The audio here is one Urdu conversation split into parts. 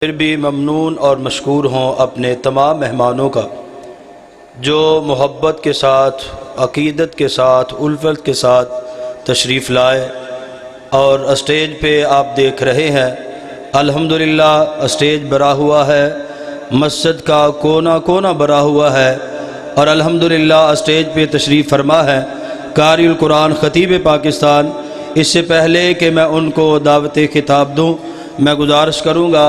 پھر بھی ممنون اور مشکور ہوں اپنے تمام مہمانوں کا جو محبت کے ساتھ، عقیدت کے ساتھ، الفت کے ساتھ تشریف لائے اور اسٹیج پہ آپ دیکھ رہے ہیں الحمدللہ اسٹیج بھرا ہوا ہے، مسجد کا کونا کونا بھرا ہوا ہے اور الحمدللہ اسٹیج پہ تشریف فرما ہے قاری القرآن خطیب پاکستان۔ اس سے پہلے کہ میں ان کو دعوت خطاب دوں میں گزارش کروں گا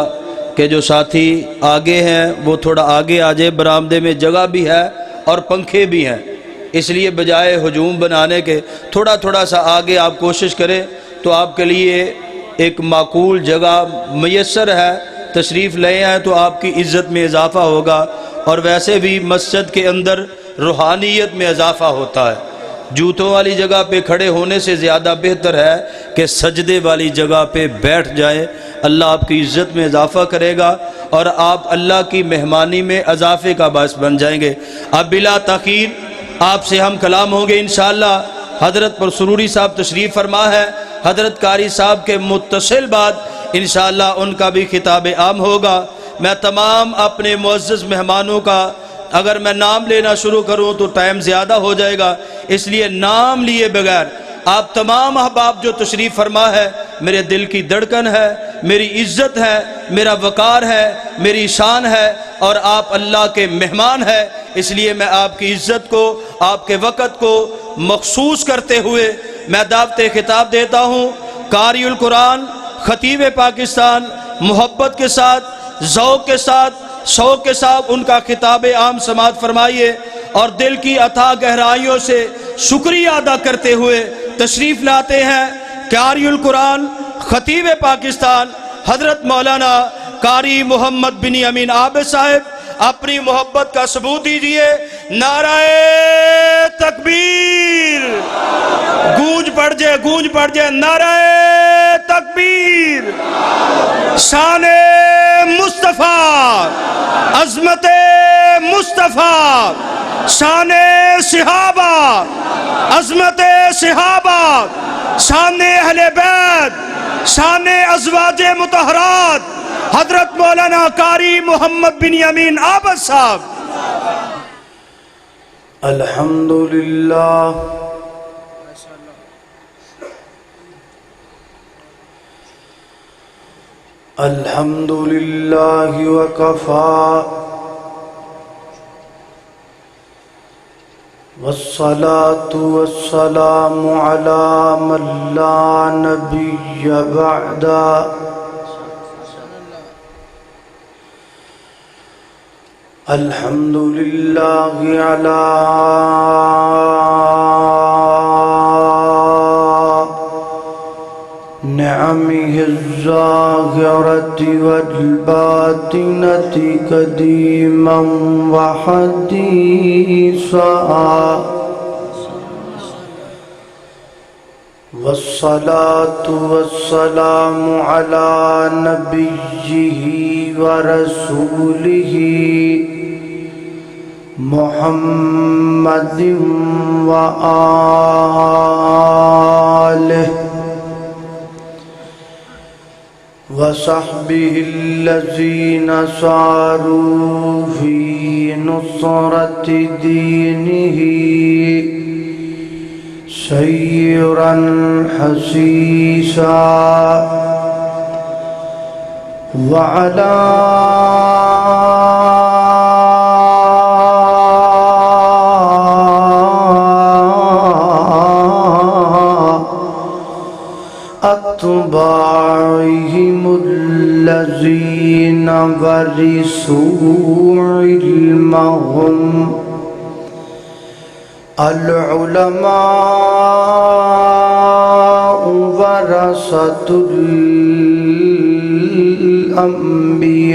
کہ جو ساتھی آگے ہیں وہ تھوڑا آگے آ جائے، برآمدے میں جگہ بھی ہے اور پنکھے بھی ہیں، اس لیے بجائے ہجوم بنانے کے تھوڑا سا آگے آپ کوشش کریں تو آپ کے لیے ایک معقول جگہ میسر ہے، تشریف لے آئیں تو آپ کی عزت میں اضافہ ہوگا اور ویسے بھی مسجد کے اندر روحانیت میں اضافہ ہوتا ہے۔ جوتوں والی جگہ پہ کھڑے ہونے سے زیادہ بہتر ہے کہ سجدے والی جگہ پہ بیٹھ جائیں، اللہ آپ کی عزت میں اضافہ کرے گا اور آپ اللہ کی مہمانی میں اضافے کا باعث بن جائیں گے۔ اب بلا تاخیر آپ سے ہم کلام ہوں گے انشاءاللہ۔ حضرت پر سروری صاحب تشریف فرما ہے، حضرت قاری صاحب کے متصل بعد انشاءاللہ ان کا بھی خطاب عام ہوگا۔ میں تمام اپنے معزز مہمانوں کا اگر میں نام لینا شروع کروں تو ٹائم زیادہ ہو جائے گا، اس لیے نام لیے بغیر آپ تمام احباب جو تشریف فرما ہے میرے دل کی دھڑکن ہے، میری عزت ہے، میرا وقار ہے، میری شان ہے اور آپ اللہ کے مہمان ہیں، اس لیے میں آپ کی عزت کو، آپ کے وقت کو مخصوص کرتے ہوئے میں دعوت خطاب دیتا ہوں۔ قاری القرآن خطیب پاکستان محبت کے ساتھ، ذوق کے ساتھ، شوق کے ساتھ ان کا خطاب عام سماعت فرمائیے اور دل کی اتھاہ گہرائیوں سے شکریہ ادا کرتے ہوئے تشریف لاتے ہیں قاری القرآن خطیب پاکستان حضرت مولانا قاری محمد بن امین عابد صاحب۔ اپنی محبت کا ثبوت دیجئے، نعرہ تکبیر، گونج پڑ جائے، نعرہ تکبیر، شان مصطفیٰ، عظمت مصطفیٰ، شان صحابہ، عظمت صحابہ، شان اہل بیت، شان ازواج مطہرات حضرت مولانا قاری محمد بن امین عابد صاحب۔ الحمدللہ الحمدللہ وکفا والصلاة والسلام علی من لا نبی بعدا۔ الحمدللہ علی نعمه الظاهرة والباطنة قديما وحديثا، والصلاة والسلام على نبيه ورسوله محمد وآله وصحبه الذين ساروا في نصرة دينه سيرا حسيسا، وعلى أتباعهم الذين ورثوا علمهم، العلماء ورثة الأنبياء،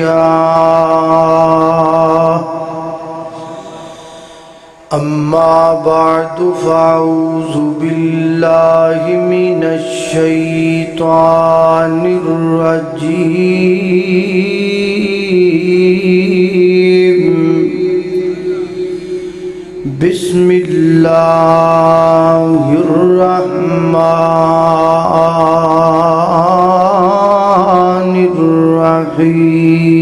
أما بعد فأعوذ بالله من الشيطان الرجيم، بسم الله الرحمن الرحيم۔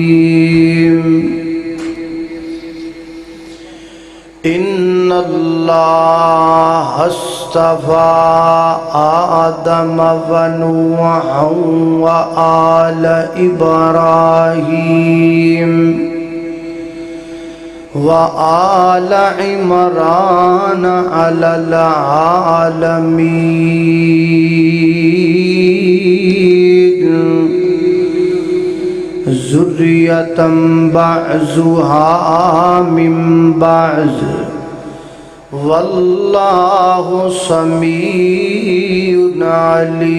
إن الله اصطفى آدم ونوحا وآل إبراهيم وآل عمران على العالمين ذرية بعضها من بعض والله سميع عليم۔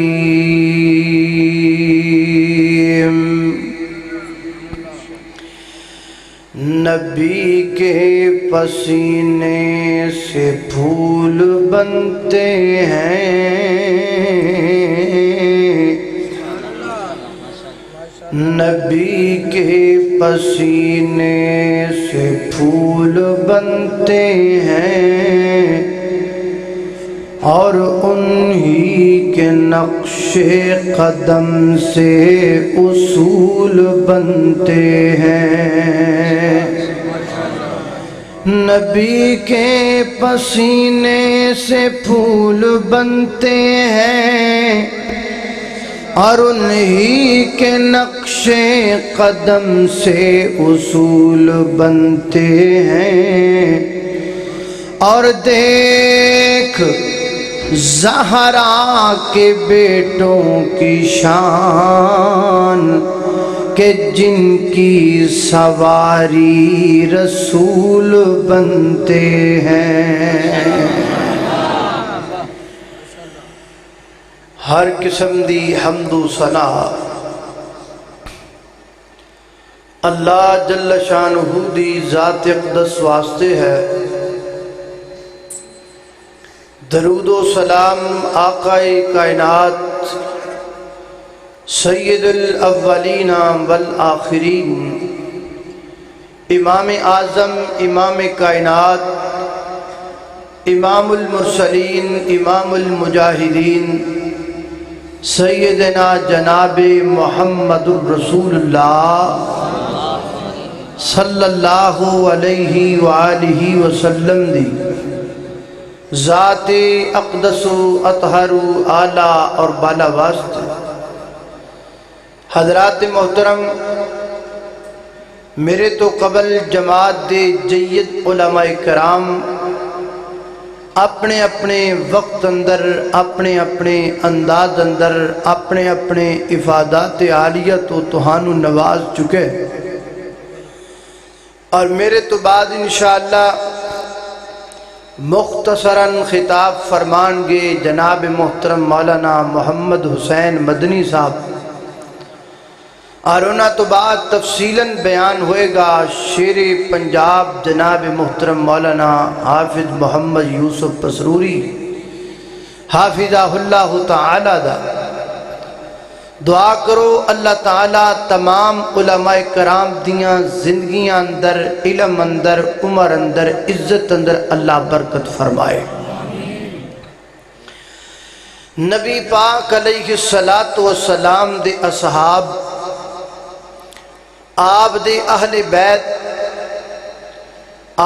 نبی کے پسینے سے پھول بنتے ہیں، نبی کے پسینے سے پھول بنتے ہیں اور انہی کے نقش قدم سے اصول بنتے ہیں۔ نبی کے پسینے سے پھول بنتے ہیں اور انہی کے نقش قدم سے اصول بنتے ہیں۔ اور دیکھ زہرا کے بیٹوں کی شان کہ جن کی سواری رسول بنتے ہیں۔ ہر قسم دی حمد و ثنا اللہ جل شانہ دی ذات اقدس واسطے ہے۔ درود و سلام آقا کائنات سید الاولین والآخرین امام اعظم امام کائنات امام المرسلین امام المجاہدین سیدنا جناب محمد الرسول اللہ صلی اللہ علیہ وآلہ وسلم دی ذات اقدس و اطہر و اعلیٰ اور بالا واسط۔ حضرات محترم، میرے تو قبل جماعت دے جید علماء کرام اپنے اپنے وقت اندر اپنے اپنے انداز اندر اپنے اپنے افادات عالیہ تو تہانو نواز چکے، اور میرے تو بعد انشاءاللہ مختصراً خطاب فرمان گے جناب محترم مولانا محمد حسین مدنی صاحب، اور انہاں تو بعد تفصیلاً بیان ہوئے گا شیر پنجاب جناب محترم مولانا حافظ محمد یوسف پسروری حافظہ اللہ تعالی دا۔ دعا کرو اللہ تعالیٰ تمام علماء کرام دیاں زندگیاں اندر علم اندر عمر اندر عزت اندر اللہ برکت فرمائے۔ نبی پاک علیہ السلام دے اصحاب آپ دے اہل بیت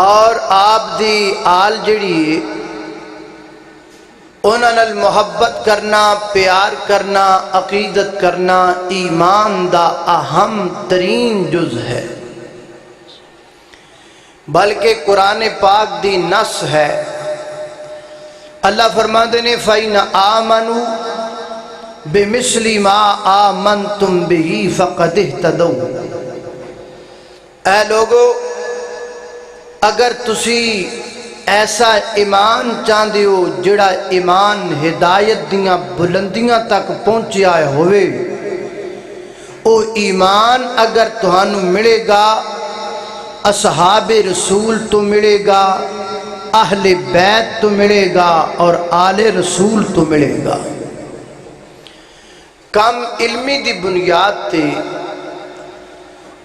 اور آپ دی آل جڑی انہاں نال محبت کرنا پیار کرنا عقیدت کرنا ایمان دا اہم ترین جز ہے، بلکہ قرآن پاک دی نص ہے۔ اللہ فرماتے نے فَإِنْ آمَنُوا بِمِثْلِ مَا آمَنْتُمْ بِهِ فَقَدْ اهْتَدَوْا۔ اے لوگو، اگر تسی ایسا ایمان چاہندے ہو جڑا ایمان ہدایت دیاں بلندیاں تک پہنچیا ہوئے، او ایمان اگر تہانوں ملے گا اصحاب رسول تو ملے گا، اہل بیت تو ملے گا اور آل رسول تو ملے گا۔ کم علمی دی بنیاد تے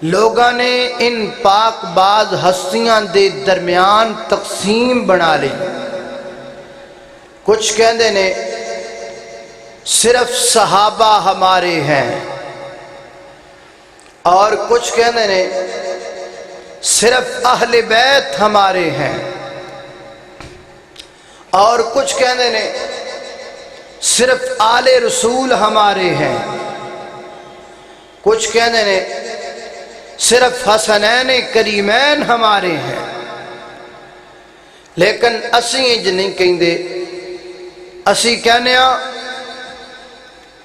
لوگاں نے ان پاک باز ہستیاں دے درمیان تقسیم بنا لی۔ کچھ کہندے نے صرف صحابہ ہمارے ہیں، اور کچھ کہنے نے صرف اہل بیت ہمارے ہیں، اور کچھ کہنے نے صرف آل رسول ہمارے ہیں، کچھ کہنے نے صرف حسنین کریمین ہمارے ہیں۔ لیکن اسی انج نہیں کہندے، اسی کہنے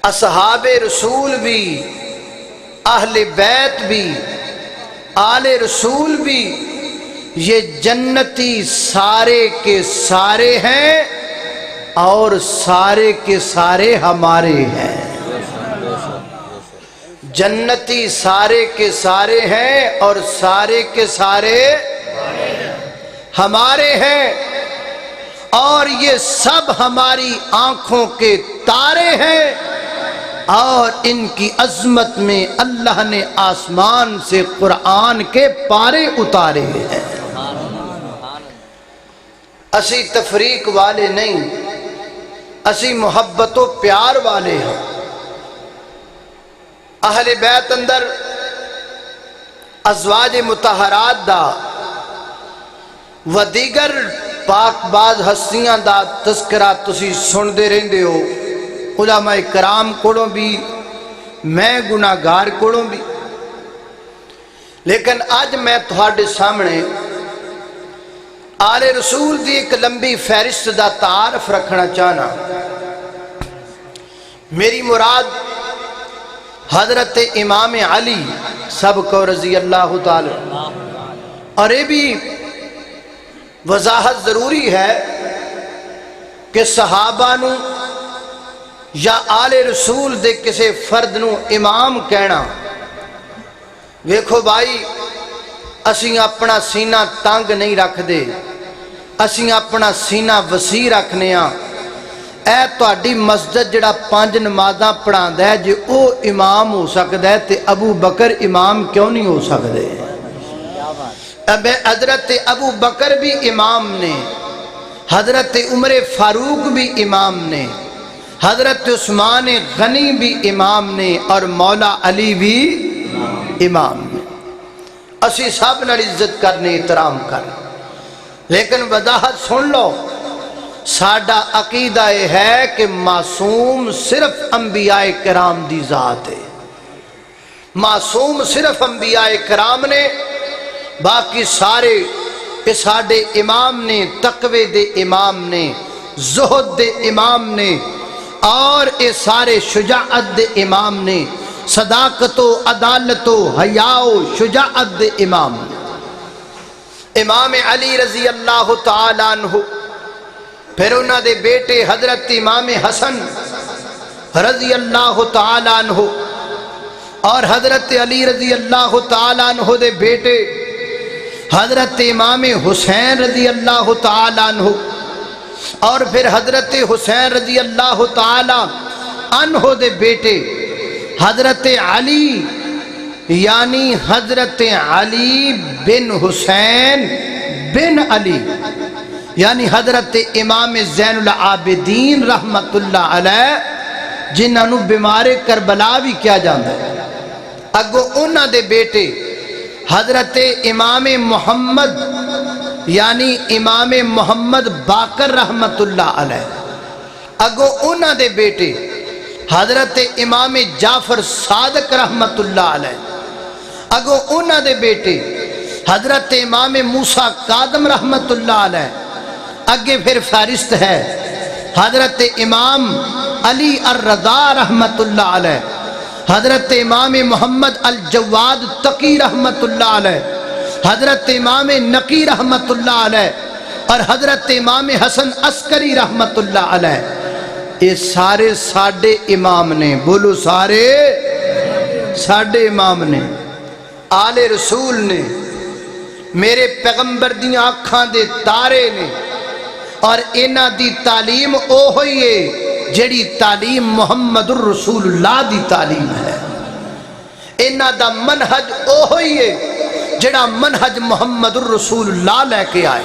اصحاب رسول بھی، اہل بیت بھی، آل رسول بھی، یہ جنتی سارے کے سارے ہیں اور سارے کے سارے ہمارے ہیں۔ جنتی سارے کے سارے ہیں اور سارے کے سارے ہمارے ہیں، اور یہ سب ہماری آنکھوں کے تارے ہیں، اور ان کی عظمت میں اللہ نے آسمان سے قرآن کے پارے اتارے ہیں۔ اسی تفریق والے نہیں، اسی محبت و پیار والے ہیں۔ اہل بیت اندر ازواج مطہرات دا و دیگر پاک باز ہستیاں دا تذکرہ تسی سن دے رہندے ہو، علماء کرام کوڑوں بھی، میں گناہگار کوڑوں بھی، لیکن آج میں تہاڈے سامنے آل رسول دی ایک لمبی فہرست دا تعارف رکھنا چاہنا۔ میری مراد حضرت امام علی سب کو رضی اللہ تعالی، اور یہ بھی وضاحت ضروری ہے کہ صحابہ نو یا آل رسول دے کسے فرد نو امام کہنا، ویکھو بھائی اسی اپنا سینہ تنگ نہیں رکھ دے، اسی اپنا سینہ وسیع رکھنے ہاں۔ اے تہاڈی مسجد جڑا 5 نمازاں پڑھاندا ہے، جے او امام ہو سکدا ہے تے ابو بکر امام کیوں نہیں ہو سکدے؟ حضرت ابو بکر بھی امام نے، حضرت عمر فاروق بھی امام نے، حضرت عثمان غنی بھی امام نے، اور مولا علی بھی امام نے۔ اسی سب نال عزت کرنے، احترام کرنے، لیکن وضاحت سن لو، ساڈا عقیدہ یہ ہے کہ معصوم صرف انبیاء کرام دی ذات ہے، معصوم صرف انبیاء کرام نے، باقی سارے کہ ساڈے امام نے، تقوی دے امام نے، زہد دے امام نے، اور اے سارے شجاعت دے امام نے، صداقت و عدالت و حیا و شجاعت دے امام نے۔ امام علی رضی اللہ تعالیٰ عنہ، پھر انہاں دے بیٹے حضرت امام حسن رضی اللہ تعالیٰ عنہ، اور حضرت علی رضی اللہ تعالیٰ عنہ دے بیٹے حضرت امام حسین رضی اللہ تعالیٰ عنہ، اور پھر حضرت حسین رضی اللہ تعالیٰ عنہ دے بیٹے حضرت علی، یعنی حضرت علی بن حسین بن علی، یعنی حضرت امام زین العابدین رحمت اللہ علیہ، جنہاں نو بیمار کربلا بھی کیا جاندہ ہے۔ اگو انہاں دے بیٹے حضرت امام محمد، یعنی امام محمد باقر رحمت اللہ علیہ، اگو انہاں دے بیٹے حضرت امام جعفر صادق رحمت اللہ علیہ، اگو انہاں دے بیٹے حضرت امام موسیٰ قادم رحمت اللہ علیہ، اگے پھر فہرست ہے حضرت امام علی الرضا رحمت اللہ علیہ، حضرت امام محمد الجواد تقی رحمت اللہ علیہ، حضرت امام نقی رحمت اللہ علیہ، اور حضرت امام حسن عسکری رحمت اللہ علیہ۔ یہ سارے ساڈے امام نے، بولو سارے ساڈے امام نے، آل رسول نے، میرے پیغمبر دی آنکھاں دے تارے نے، اور انہاں دی تعلیم او ہوئی ہے جڑی تعلیم محمد الرسول اللہ دی تعلیم ہے، انہاں دا منہج او ہوئی ہے جڑا منہج محمد الرسول اللہ لے کے آئے،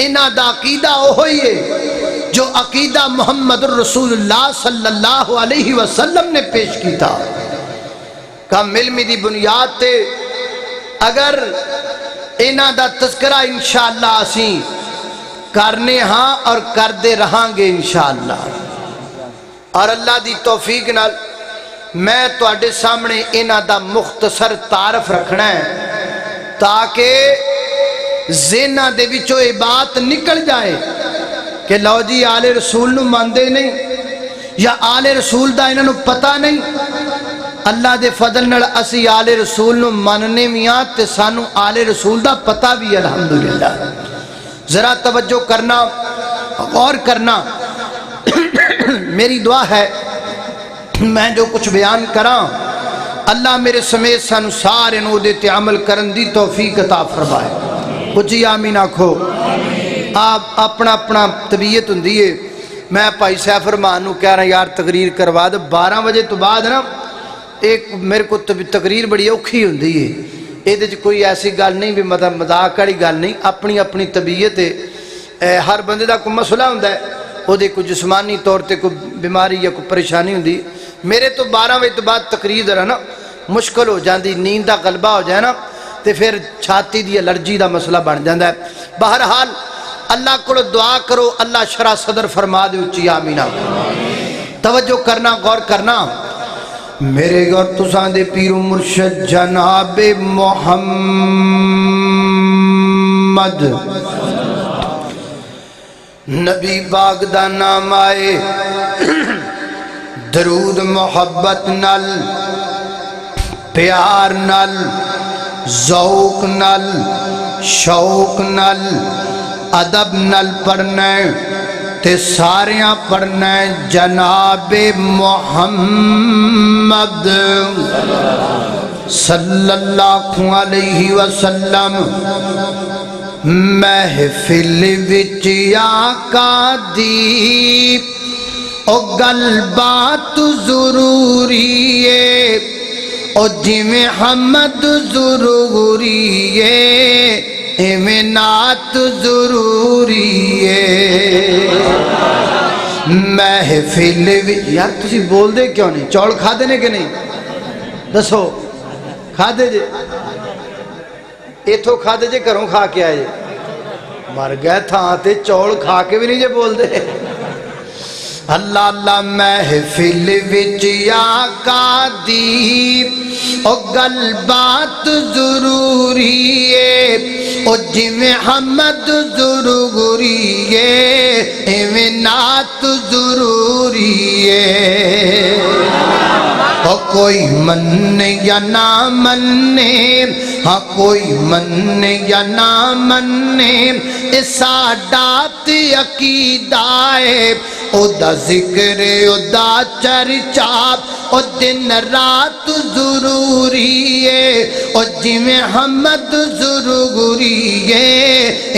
انہاں دا عقیدہ او ہوئی ہے جو عقیدہ محمد الرسول اللہ صلی اللہ علیہ وسلم نے پیش کی تھا۔ کم علمی دی بنیاد تے اگر انہاں دا تذکرہ انشاءاللہ اسی کرنے ہاں اور کردے رہاں گے انشاءاللہ، اور اللہ دی توفیق نال میں تواڈے سامنے انہاں دا مختصر تعارف رکھنا ہے تاکہ ذہناں دے وچوں یہ بات نکل جائے کہ لو جی آل رسول نو ماندے نہیں یا آل رسول دا انہاں نو پتہ نہیں۔ اللہ دے فضل نال اسی آل رسول نو مننے میاں تے سانو آل رسول دا پتہ بھی الحمدللہ۔ ذرا توجہ کرنا، غور کرنا، میری دعا ہے میں جو کچھ بیان کراں اللہ میرے سمیت سانو سارے نو دے تے عمل کرن دی توفیق عطا فرمائے۔ کچھ آمین آکھو۔ آپ اپنا اپنا طبیعت ہوندی ہے۔ میں بھائی سیف رحمان نو کہہ رہا یار تقریر کروا دے 12 بجے تو بعد نا ایک میرے کو تقریر بڑی اوکھی ہوندی ہے، یہ کوئی ایسی گل نہیں بھی مطلب مذاق والی گل نہیں، اپنی اپنی طبیعت ہے، ہر بندے دا کوئی مسئلہ ہوندا ہے، وہ کوئی جسمانی طور تے کوئی بیماری یا کوئی پریشانی ہوندی۔ میرے تو 12 بجے تو بعد تقریر ذرا نا مشکل ہو جاندی، نیند دا غلبہ ہو جائے نا تے پھر چھاتی دی الرجی دا مسئلہ بن جاندا ہے۔ بہرحال اللہ کو دعا کرو اللہ شرح صدر فرما دے، اچھی آمین۔ توجہ کرنا، غور کرنا، میرے اور تساں دے پیر و مرشد جناب محمد نبی باغ دا نام آئے، درود محبت نل، پیار نل، ذوق نل، شوق نل، ادب نل پڑھنے تے ساریاں پڑھنے جناب محمد صلی اللہ علیہ وسلم۔ محفل وچ آقا دی او گل بات ضروری ہے، او جویں حمد ضروری ہے ایویں نعت ضروری ہے۔ محفل یار تسی بول دے کیوں نہیں؟ چول کھا دینے کہ نہیں؟ دسو کھا دے جے؟ ایتھو کھا دے جے گھروں کھا کے آئے جے؟ مر گئے تھا تے چول کھا کے بھی نہیں جے بول دے۔ اللہ اللہ محفل وچ آقا دی او گل بات ضروری ہے، او جویں حمد ضروری ہے ایویں نعت ضروری ہے۔ او کوئی مننے یا نہ مننے، ہاں کوئی مننے یا نہ مننے، اے ساڈا تے عقیدہ ہے، او دا ذکر او دا چرچا او دن رات ضروری ہے، او جویں حمد ضروری ہے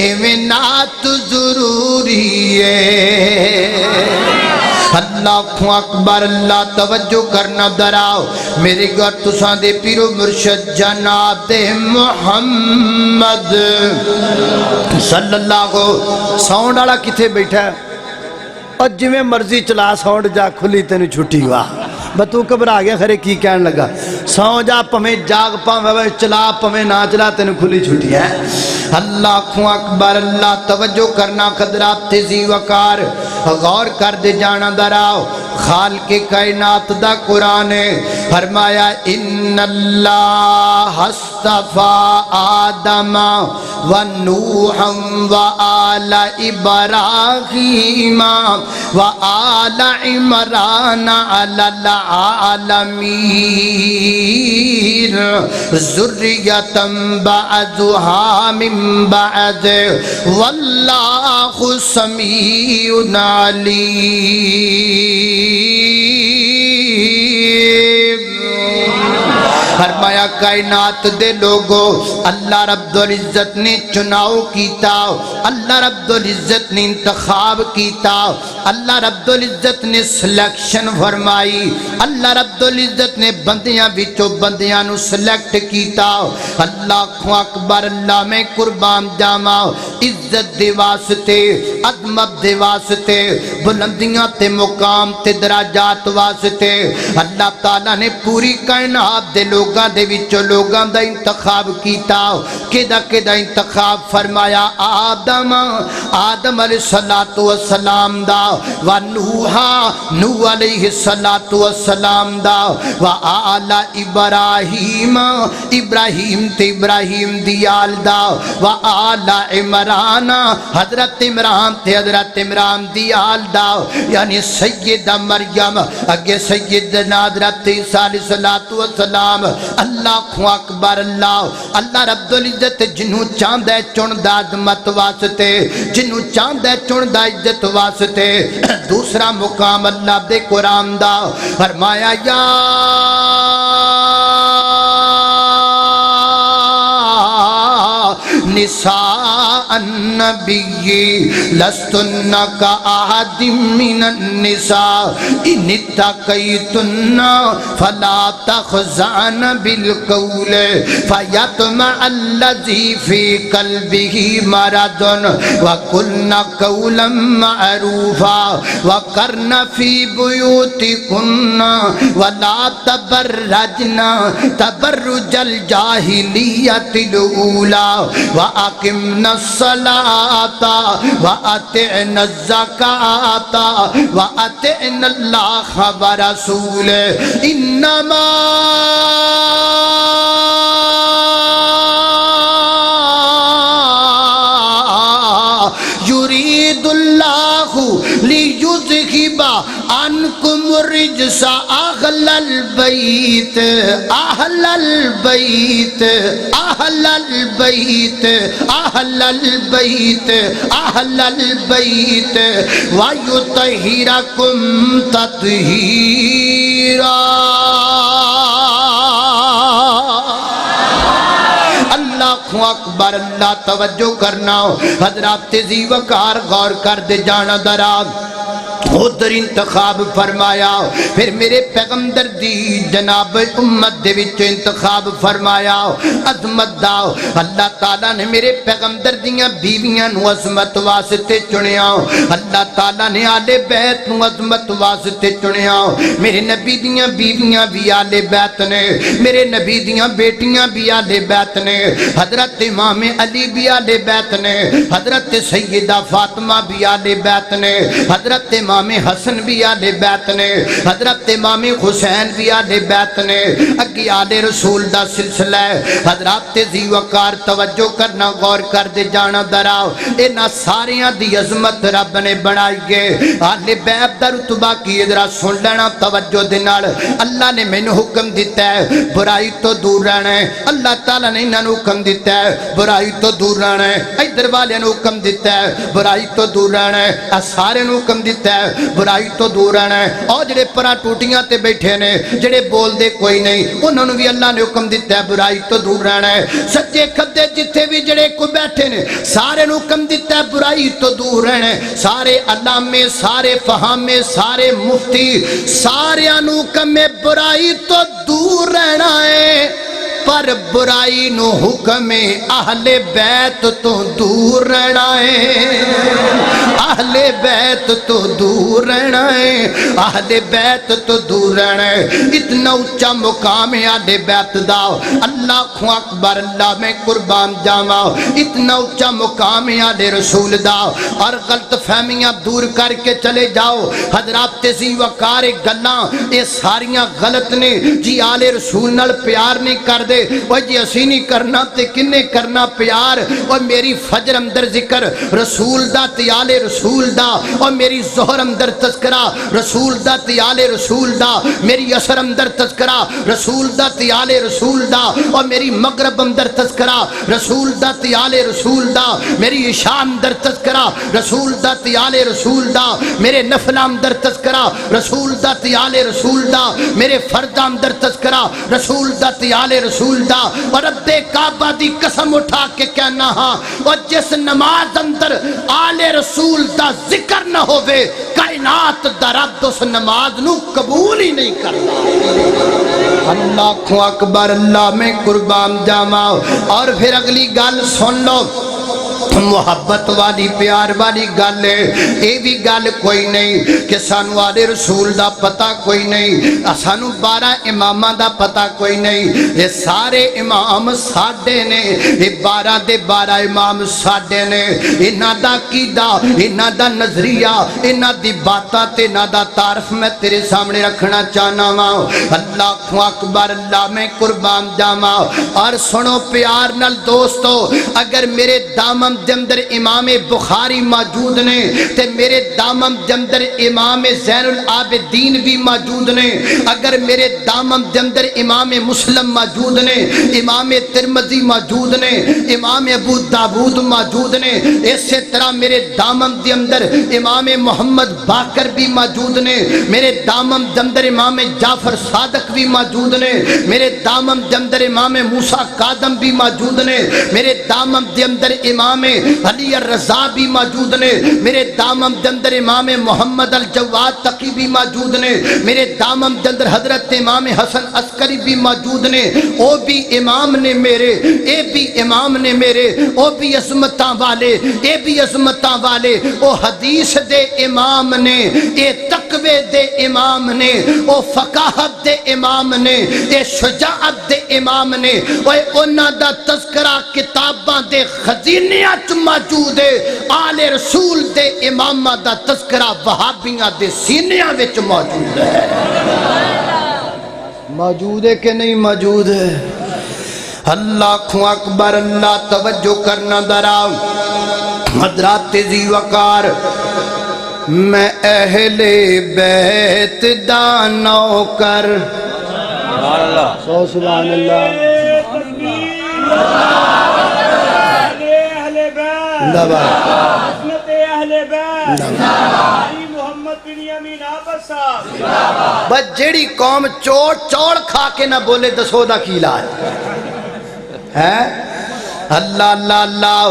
ایویں نعت ضروری ہے۔ اللہ اکبر، اللہ توجہ کرنا دراؤ میری گھر تساں دے پیرو مرشد جناب محمد صلی اللہ علیہ۔ ساؤنڈ والا کتے بیٹھا ہے اور جویں مرضی چلا ساؤنڈ جا کھلی تینوں چھٹی ہوا بتو گھبرا گیا خرے کی کہن لگا سو جا پمیں جاگ پاویں چلا پمیں نہ چلا تینوں کھلی چھٹی ہے۔ اللہ اکبر، اللہ توجہ کرنا قدرات تیزی وقار غور کر دے جانا دراؤ خالق کائنات دا قرآن فرمایا ان اللہ اصطفیٰ آدم و نوحا و آل ابراہیم و آل عمران علی العالمین ذریتا بعضها من بعض واللہ سمیع علیم۔ فرمایا کائنات دے لوگو اللہ رب العزت نے چناؤ کیتا، اللہ رب العزت نے انتخاب کیتا، اللہ رب العزت نے سلیکشن فرمائی، اللہ رب العزت نے بندیاں بچو بندیاں نو سلیکٹ کیتا۔ اللہ اکبر، اللہ میں قربان جاواں عزت دے واسطے عظمت دے واسطے بلندیاں تے مقام تے دراجات واسطے اللہ تعالیٰ نے پوری کائنات دے لوگاں دے وچوں لوگاں دا انتخاب کیتا کدا انتخاب فرمایا آدم علیہ السلام دا و نوح علیہ السلام دا و آل ابراہیم تے ابراہیم دی آل دا و آل عمران حضرت عمران دی آل دا یعنی سیدہ مریم اگے سیدنا حضرت عیسیٰ علیہ السلام اللہ اکبر اللہ رب العزت جنہوں چاندہ چندہ عظمت واسطے جنہوں چاندہ چندہ عزت واسطے دوسرا مقام اللہ دے قرآن دا فرمایا یا نساء النبی لستن کا احد من النساء ان اتقیتن فلا تخضعن بالقول فیطمع الذی فی قلبہ مرض وقلن قولا معروفا وقرن فی بیوتکن ولا تبرجن تبرج الجاہلیت الاولی وَأَقِمْنَا الصَّلَاةَ وَأَطِعْنَا الزَّكَاةَ وَأَطِعْنَا اللَّهَ وَرَسُولَهُ إِنَّمَا يُرِيدُ اللَّهُ لِيُذْهِبَ عنكم الرجس أهل البيت أهل البيت أهل البيت أهل البيت أهل البيت ويطهركم تطهيرا اللہ اکبر اللہ توجہ کرنا حضرات ذی وقار غور کر دے جانا دراز ادھر انتخاب فرمایا پھر میرے پیغمبر دی جناب امت دے وچ انتخاب فرمایا عظمت دا اللہ تعالیٰ نے میرے پیغمبر دیاں بیویاں نو عظمت واسطے چنیا اللہ تعالیٰ نے آل بیت نو عظمت واسطے چنیا میرے نبی دیاں بیویاں بھی آل بیت نے میرے نبی دیاں بیٹیاں بھی آل بیت نے حضرت امام علی بھی آل بیت نے حضرت سیدہ فاطمہ بھی آل بیت نے حضرت امام حسن بھی آل بیت نے حضرت امام حسین بھی آل بیت نے اگی آل رسول دا سلسلہ ہے حضرات ذی وقار توجہ کرنا غور کر دے جانا دراؤ اینا ساریاں دی عظمت رب نے بنائی گے آل بیت دا رتبہ کی ادرا سن لینا توجہ دینال اللہ نے میں نے حکم دیتا ہے برائی تو دور رہنا ہے اللہ تعالیٰ نے انہوں نے حکم دیتا ہے برائی تو دور رہنا ہے ادھر والے نے حکم دیتا ہے برائی تو دور رہنا ہے سارے نے حکم دیتا ہے برائی تو دور رہنا ہے اور جڑے پرا ٹوٹیاں تے بیٹھے نے جڑے بول دے کوئی نہیں انہوں نے بھی اللہ نے حکم دیتا ہے برائی تو دور رہنا ہے سچے کھدے جتھے بھی جڑے کو بیٹھے نے سارے نے حکم دیتا ہے برائی تو دور رہنا ہے سارے علامے سارے فہامے سارے مفتی سارے حکم برائی تو دور رہنا ہے پر برائی نو حکم اہل بیت تو دور رہنا ہے اہل بیت تو دور رہنا ہے اہل بیت تو دور رہنا ہے اتنا اچھا مقام ہے اہل بیت دا اللہ اکبر اللہ میں قربان جاواں اتنا اچھا مقام ہے اہل رسول دا اور غلط فہمیاں دور کر کے چلے جاؤ حضرات ذی وقار گلاں یہ ساریاں غلط نے جی اہل رسول نال پیار نہیں کر دے وہ جی اسی نہیں کرنا تے کنے کرنا پیار اور میری فجر اندر ذکر رسول دا تیال رسول دا اور میری ظہر اندر تذکرہ رسول دا تیال رسول دا میری عصر اندر تذکرہ رسول دا تیال رسول دا اور میری مغرب اندر تذکرہ رسول دا تیال رسول دا میری عشاء اندر تذکرہ رسول دا تیال رسول دا میرے نفل اندر تذکرہ رسول دا تیال رسول دا میرے فرد اندر تذکرہ رسول دا تیال رسول دا اور رب کعبہ دی قسم اٹھا کے کہنا ہاں اور جس نماز اندر آل رسول دا ذکر نہ ہوئے کائنات دا رب اس نماز نو قبول ہی نہیں کرنا اللہ اکبر اللہ میں قربان جاواں اور پھر اگلی گل سن لو محبت والی پیار والی گل ہے. اے بھی گل کوئی نہیں کہ سانو آلے رسول دا پتہ کوئی نہیں, سانو 12 اماماں دا پتہ کوئی نہیں. یہ سارے امام ساڈے نے, یہ 12 دے 12 امام ساڈے نے. انہاں دا عقیدہ, انہاں دا نظریہ, انہاں دی باتاں تے انہاں دا تعارف میں تیرے سامنے رکھنا چاہنا ہاں. اللہ اکبر, اللہ میں قربان جاواں. اور سنو پیار نال دوستو, اگر میرے دامن دے اندر امام بخاری موجود نے تے میرے دامن دے اندر امام زین العابدین بھی موجود نے, اگر میرے دامن دے اندر امام مسلم موجود نے, امام ترمذی موجود نے, امام ابو داود موجود نے, اسی طرح میرے دامن دے اندر امام محمد باقر بھی موجود نے, میرے دامن دے اندر امام جعفر صادق بھی موجود نے, میرے دامن دے اندر امام موسیٰ کاظم بھی موجود نے, میرے دامن دے اندر امام علی الرضا بھی موجود نے, میرے دامن دے اندر امام محمد الجواد تقی بھی موجود نے, میرے دامن دے اندر حضرت امام حسن عسکری بھی موجود نے. او بھی امام نے میرے, اے بھی امام نے میرے, او بھی عظمتاں والے, اے بھی عظمتاں والے. او حدیث دے امام نے, اے تقوی دے امام نے, او فقاہت دے امام نے, اے شجاعت دے امام نے. اوے انہاں دا تذکرہ کتاباں دے خزینیاں چ موجود ہے. آل رسول دے امامہ دا تذکرہ وہابیاں دے سینیاں وچ موجود ہے. موجود ہے کہ نہیں موجود ہے؟ اللہ اکبر, اللہ توجہ کرنا ذرا. حضرات ذی وقار, میں اہل بیت دا نوکر. سبحان اللہ. بس جیڑی قوم چوڑ کھا کے نہ بولے دسو دا کی علاج ہے. اللہ اللہ اللہ,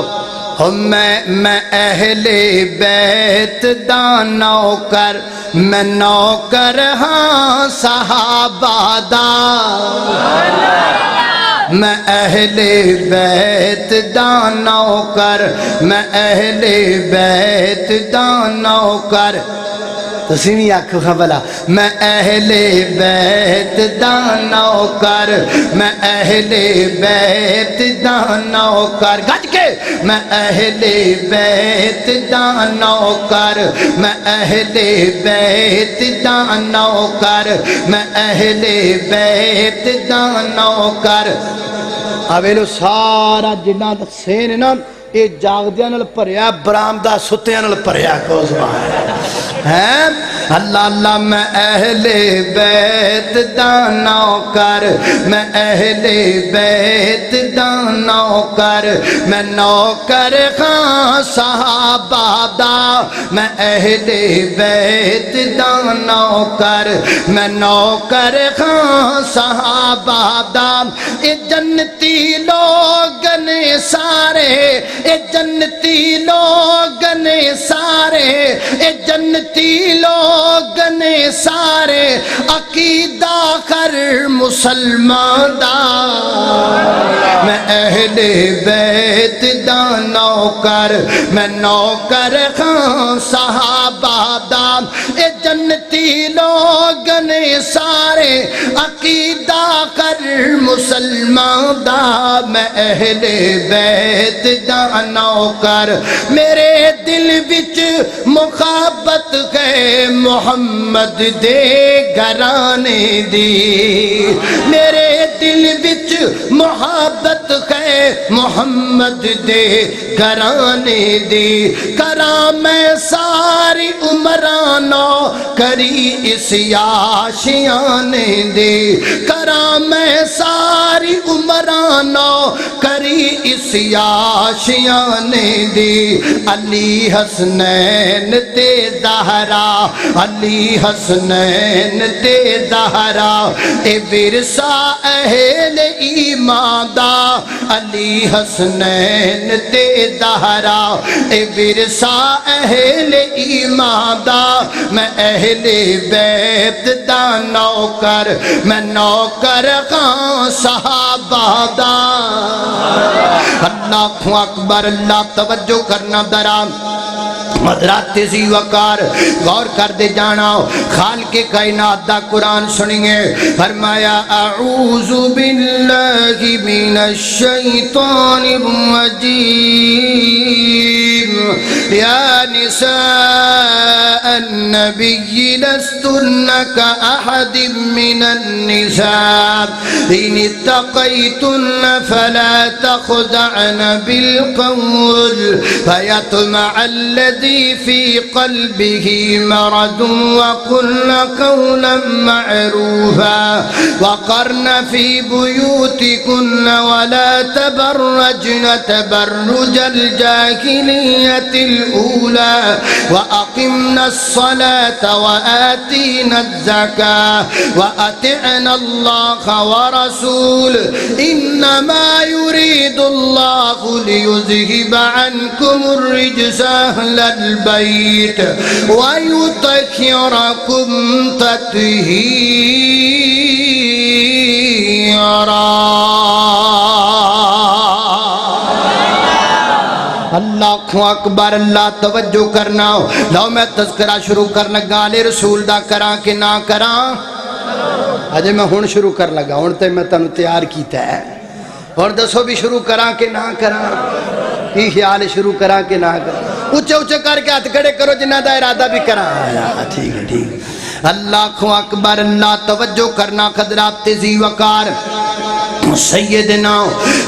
میں اہل بیت دا نوکر, میں نوکر ہاں صحابہ دا. میں اہل بیت دا نوکر, میں اہل بیت دا نوکر. تسی بھی آکھو خبلا, میں اہل بیت دا نوکر, میں اہل بیت دا نوکر. گج کے, میں اہل بیت دا نوکر, میں اہل بیت دا نوکر, میں اہل بیت دا نوکر. اویلو سارا جنہ سین نا اے جاگدیاں نال پریا, برامدہ ستیاں نال پریا. کو زبان ہے اللہ اللہ. میں اہل بیت دا نوکر, میں اہل بیت دا نوکر, میں نوکر خاں صحابہ دا. میں اہل بیت دا نوکر, میں نوکر خاں صحابہ دا. اے جنتی لوگ نے سارے, اے جنتی لوگ نے سارے, اے جنتی لوگ نے سارے, عقیدہ کر مسلمان دا. میں اہل بیت دا نوکر, میں نوکر خاں صحابہ دا. اے جنتی لوگ نے سارے, عقیدہ کر مسلمان دا. میں اہل بیت دا نوکر, میرے دل وچ محبت ہے محمد دے گھرانے دی. میرے دل وچ محبت ہے محمد دے گھرانے دی. کراں میں ساری عمرانو کری اس آشیانے دی. کراں میں ساری عمرانو کری اس آشیانے دی. علی حسنین تے زہرا, علی حسنین تے زہرا, اے ورثہ اہل ایمان دا. علی حسنین تے زہرا, اے ورثہ اہل ایمان دا. میں اہل بیت دا نوکر, میں نوکر خاں صحابہ دا. اللہ اللہ اکبر اللہ توجہ کرنا درام حضرات ذی وقار غور کر دے جانا خالق کائنات دا قرآن سنیے فرمایا اعوذ باللہ من الشیطان الرجیم یا نساء النبی لستن كأحد من النساء ان اتقیتن فلا تخضعن بالقول فیطمع الذي في قلبه مرض وقلن قولا معروفا وقرن في بيوتكن ولا تبرجن تبرج الجاهلية الأولى وأقمنا الصلاة وآتينا الزكاة وأطعنا الله ورسوله إنما يريد الله ليذهب عنكم الرجس أهل البيت ويطهركم تطهيرا اللہ اکبر اللہ توجہ کرنا لو میں تذکرہ شروع کر لگا لے رسول دا کراں کہ نہ کراں اجے میں ہن شروع کر لگا ہن تے میں تانوں تیار کیتا ہے اور دسو بھی شروع کراں کہ نہ کراں کی خیال شروع کراں کہ نہ کراں اونچے اونچے کر کے ہاتھ کھڑے کرو جنہ دا ارادہ بھی کراں ٹھیک ہے ٹھیک ہے اللہ اکبر اللہ توجہ کرنا حضرات ذی وقار سیدنا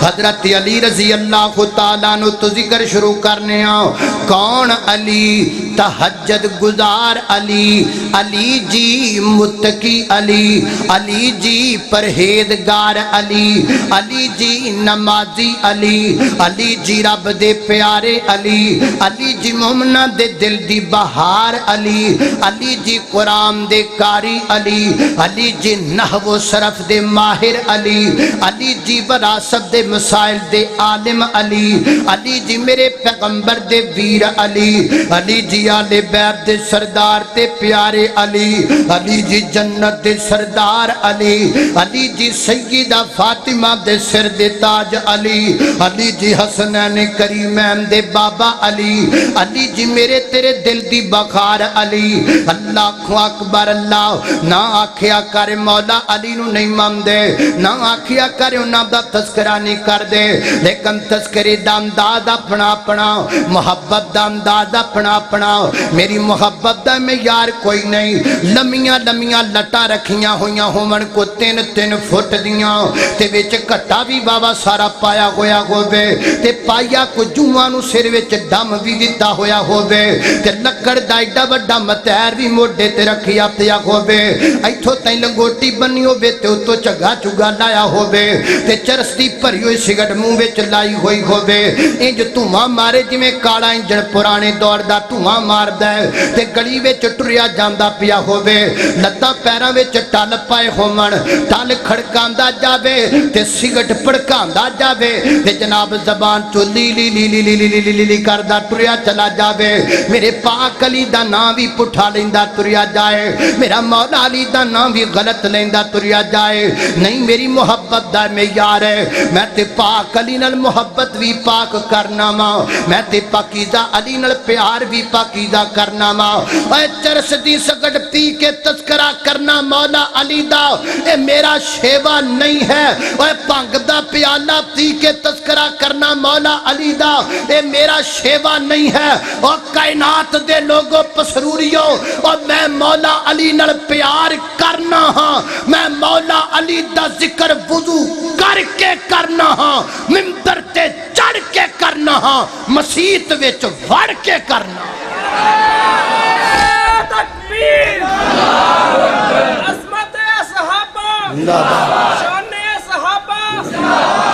حضرت علی رضی اللہ تعالیٰ عنہ تو ذکر شروع کرنے آؤ کون علی تہجد گزار علی علی جی متقی علی علی جی پرہیزگار علی علی جی نمازی علی علی جی رب دے پیارے علی علی جی مومنہ دے دل دی بہار علی علی جی قرآن دے کاری علی علی جی نحو و صرف دے ماہر علی علی جی وراثت دے مسائل دے عالم علی علی جی میرے پیغمبر دے ویر علی علی جی آل بیت دے سردار تے پیارے علی علی جی جنت دے سردار علی علی جی سیدہ فاطمہ دے سر دے تاج علی علی جی حسنین کریمین دے بابا علی علی جی میرے تیرے دل دی بخار علی اللہ اکبر اللہ نہ آکھیا کر مولا علی نو نہیں ماندے نہ آکھیا کر انہاں دا تذکرہ نہیں کر دے لیکن تذکرے دا انداز اپنا اپنا محبت دا انداز اپنا اپنا میری محبت دا میں یار کوئی نہیں لمیاں لمیاں لٹا رکھیاں ہویاں ہومن کو 3-3 فٹ دیاں تے وچ کٹا بھی بابا سارا پایا ہویا ہووے تے پایا کو جوہاں نو سر وچ دم بھی دتا ہویا ہووے تے لکڑ دا ایڈا وڈا متیر بھی موڈے تے رکھیا پیا ہووے ایتھوں تائیں لنگوٹی بنی ہووے تے اتو چگا چگا لایا ہووے تے چرستی پری ہوئی سگڑ منہ وچ لائی ہوئی ہووے انج دھواں مارے جویں کالا انجن پرانے دور دا دھواں ماردا ہے تے گلی وچ ٹریا جاندا پیا ہووے لتاں پیراں وچ ٹل پائے ہومن ٹل کھڑکاندا جاوے تے سگڑ پڑکاندا جاوے تے جناب زبان چو لی لی لی لی لی لی لی لی لی کردا ٹریا چلا جاوے میرے پاک علی دا نام بھی پٹھا لیندا تریا جائے میرا مولا علی دا نام بھی غلط لیندا تریا جائے نہیں میری محبت دا میں یار ہے میں تے پاک علی نال محبت بھی پاک کرنا ماں میں تے پاکیزہ علی نال پیار بھی پاکیزہ کرنا ماں اے چرس دی سگڑ پی کے تذکرہ کرنا مولا علی دا اے میرا شیوہ نہیں ہے اے پانگ دا پیالہ پی کے تذکرہ کرنا مولا علی دا اے میرا شیوہ نہیں ہے اور کائنات دے لوگوں پسروریوں اور میں مولا علی نال پیار کرنا ہاں میں مولا علی دا ذکر وضو کر کے کرنا ہاں ممبر تے چڑھ کے کرنا ہاں مسیت وچ وڑ کے کرنا تکبیر عظمت صحابہ شان صحابہ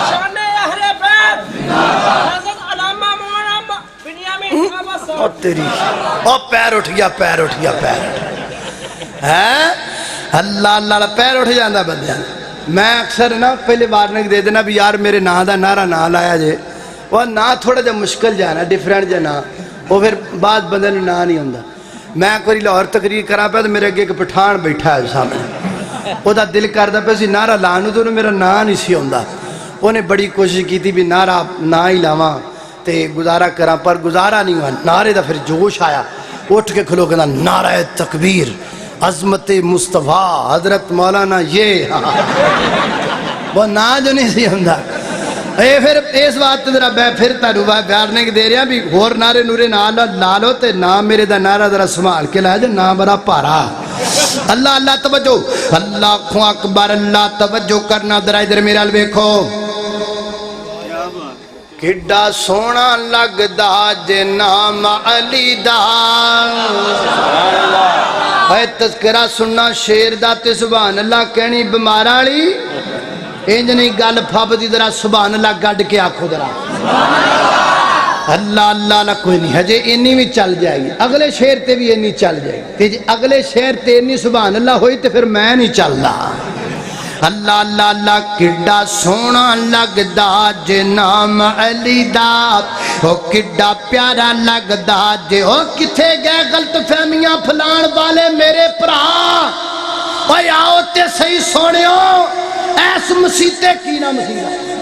شان اہل بیت حضرت علامہ مولانا بنیامین بابا صاحب اور تیری اور پیر اٹھ گیا پیر اٹھ گیا پیر اٹھ گیا ہے اللہ اللہ پیر اٹھ جاندہ بندیاں میں اکثر نا پہلے وارننگ دے دینا بھی یار میرے نا دا نعرہ نہ لایا جے وہ نا تھوڑا جا مشکل جانا ڈیفرنٹ جا نا وہ پھر بعد بندے نے نا نہیں ہوندہ میں کوئی لاہور تقریر کرا پہ تو میرے اگے ایک پٹھان بیٹھا ہے سامنے وہ دا دل کردہ پہ سی نعرہ لانو تو میرا نا نہیں سی ہوندہ انہیں بڑی کوشش کی تھی بھی نعرہ نہ ہی لاواں تے گزارا کراں پر گزارا نہیں ہوا نعرے دا پھر جوش آیا اٹھ کے کھلو کہنا نعرہ تکبیر عظمت مصطفیٰ حضرت مولانا یہ وہ نا جو نہیں سی ہمدا اے پھر اس بات ذرا میں پھر تانوں بیارنے کے دے رہا بھی اور نعرے نورے لا لو تے نام میرے دا نعرہ ذرا سنبھال کے لایا جے نام بڑا پارا اللہ اللہ توجہ اللہ اکبر اللہ توجہ کرنا ذرا ادھر میرا ویکھو کڈا سونا لگدا جے نام علی دا اے تذکرہ سننا شیر دا تے سبحان اللہ کہنی بیماراں والی انج نہیں گل پھب دی ذرا سبحان اللہ گڈ کے آکھو ذرا اللہ اللہ اللہ کوئی نہیں ہجے انی بھی چل جائے گی اگلے شیر تے بھی انی چل جائے گی تے جی اگلے شیر تے انی سبحان اللہ ہوئی تے پھر میں نہیں چلدا اللہ اللہ اللہ کڈا سونا لگدا جے نام علی دا او کڈا پیارا لگدا جے او کتھے گئے غلط فہمیاں پھلان والے میرے بھرا اوے آؤ تے صحیح سونیو ایس مسیتے کی نہ مسیدہ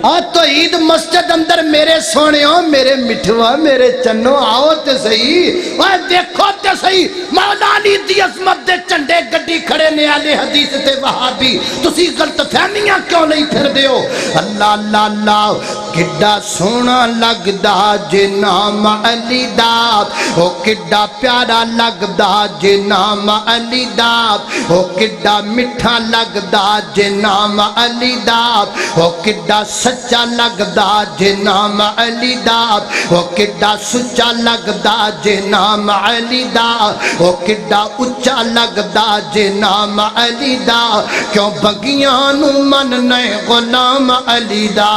اور تو عید مسجد اندر میرے سونیو میرے مٹھوا میرے چنو آؤ تے صحیح اور دیکھو تے صحیح مولا علی دی عظمت دے چنڈے گڈی کھڑے نے اہل حدیث تے وہابی تسی غلط فہمیاں کیوں نہیں پھر دیو اللہ اللہ اللہ کڈا سونا لگدا جے نام علی دا او کڈا پیارا لگدا جے نام علی دا او کڈا میٹھا لگدا جے نام علی دا او کڈا سچا لگدا جے نام علی دا او کڈا سچا لگدا جے نام علی دا او کڈا اچا لگدا جے نام علی دا کیوں بگیاں نو مننے غلام علی دا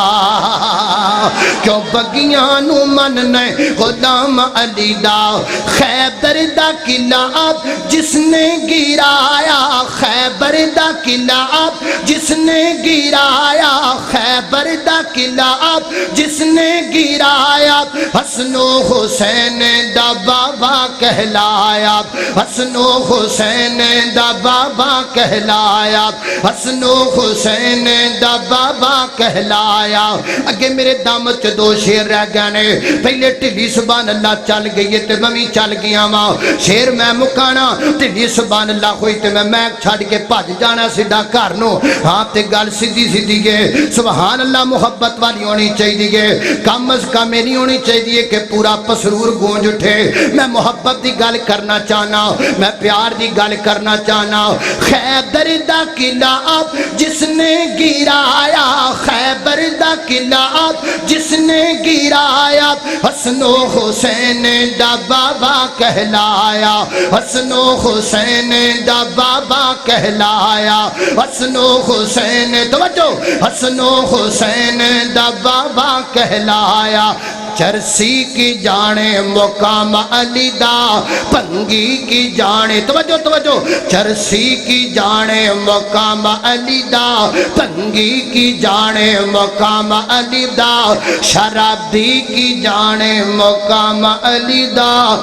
کیوں بگیاں نو مننے غلام علی دا خیبر دا قلعہ جس نے گرایا خیبر دا قلعہ جس نے گرایا خیبر دا قلعہ جس نے گرایا حسن و حسین دا بابا کہلایا حسن و حسین دا بابا کہلایا حسن و حسین دا بابا کہلایا اگے میرے دامت دو شیر رہ گانے پہلے ٹلی سبحان اللہ چل گئی تے میں چل گیا ماں شیر میں مکانا ٹلی سبحان اللہ ہوئی تے میں چھڑ کے بھج جانا سیدھا گھر نو ہاں تے گل سیدھی سیدھی گے سبحان اللہ محبت والی ہونی چاہیے گے کم از کم نہیں ہونی چاہیے کہ پورا پسرور گونج اٹھے میں محبت دی گل کرنا چاہنا میں پیار دی گل کرنا چاہنا خیبر دا قلعہ جس نے گرایا خیبر دا قلعہ جس نے گرایا حسن و حسین دا بابا کہلایا حسن و حسین دا بابا کہلایا حسن و حسین توجہ حسن و حسین دا بابا کہلایا چرسی کی جانے مقام علی دا پنگی کی جانے توجہ توجہ چرسی کی جانے مقام علی دا پنگی کی جانے مقام علی دا شرابی کی جانے مقام علی دا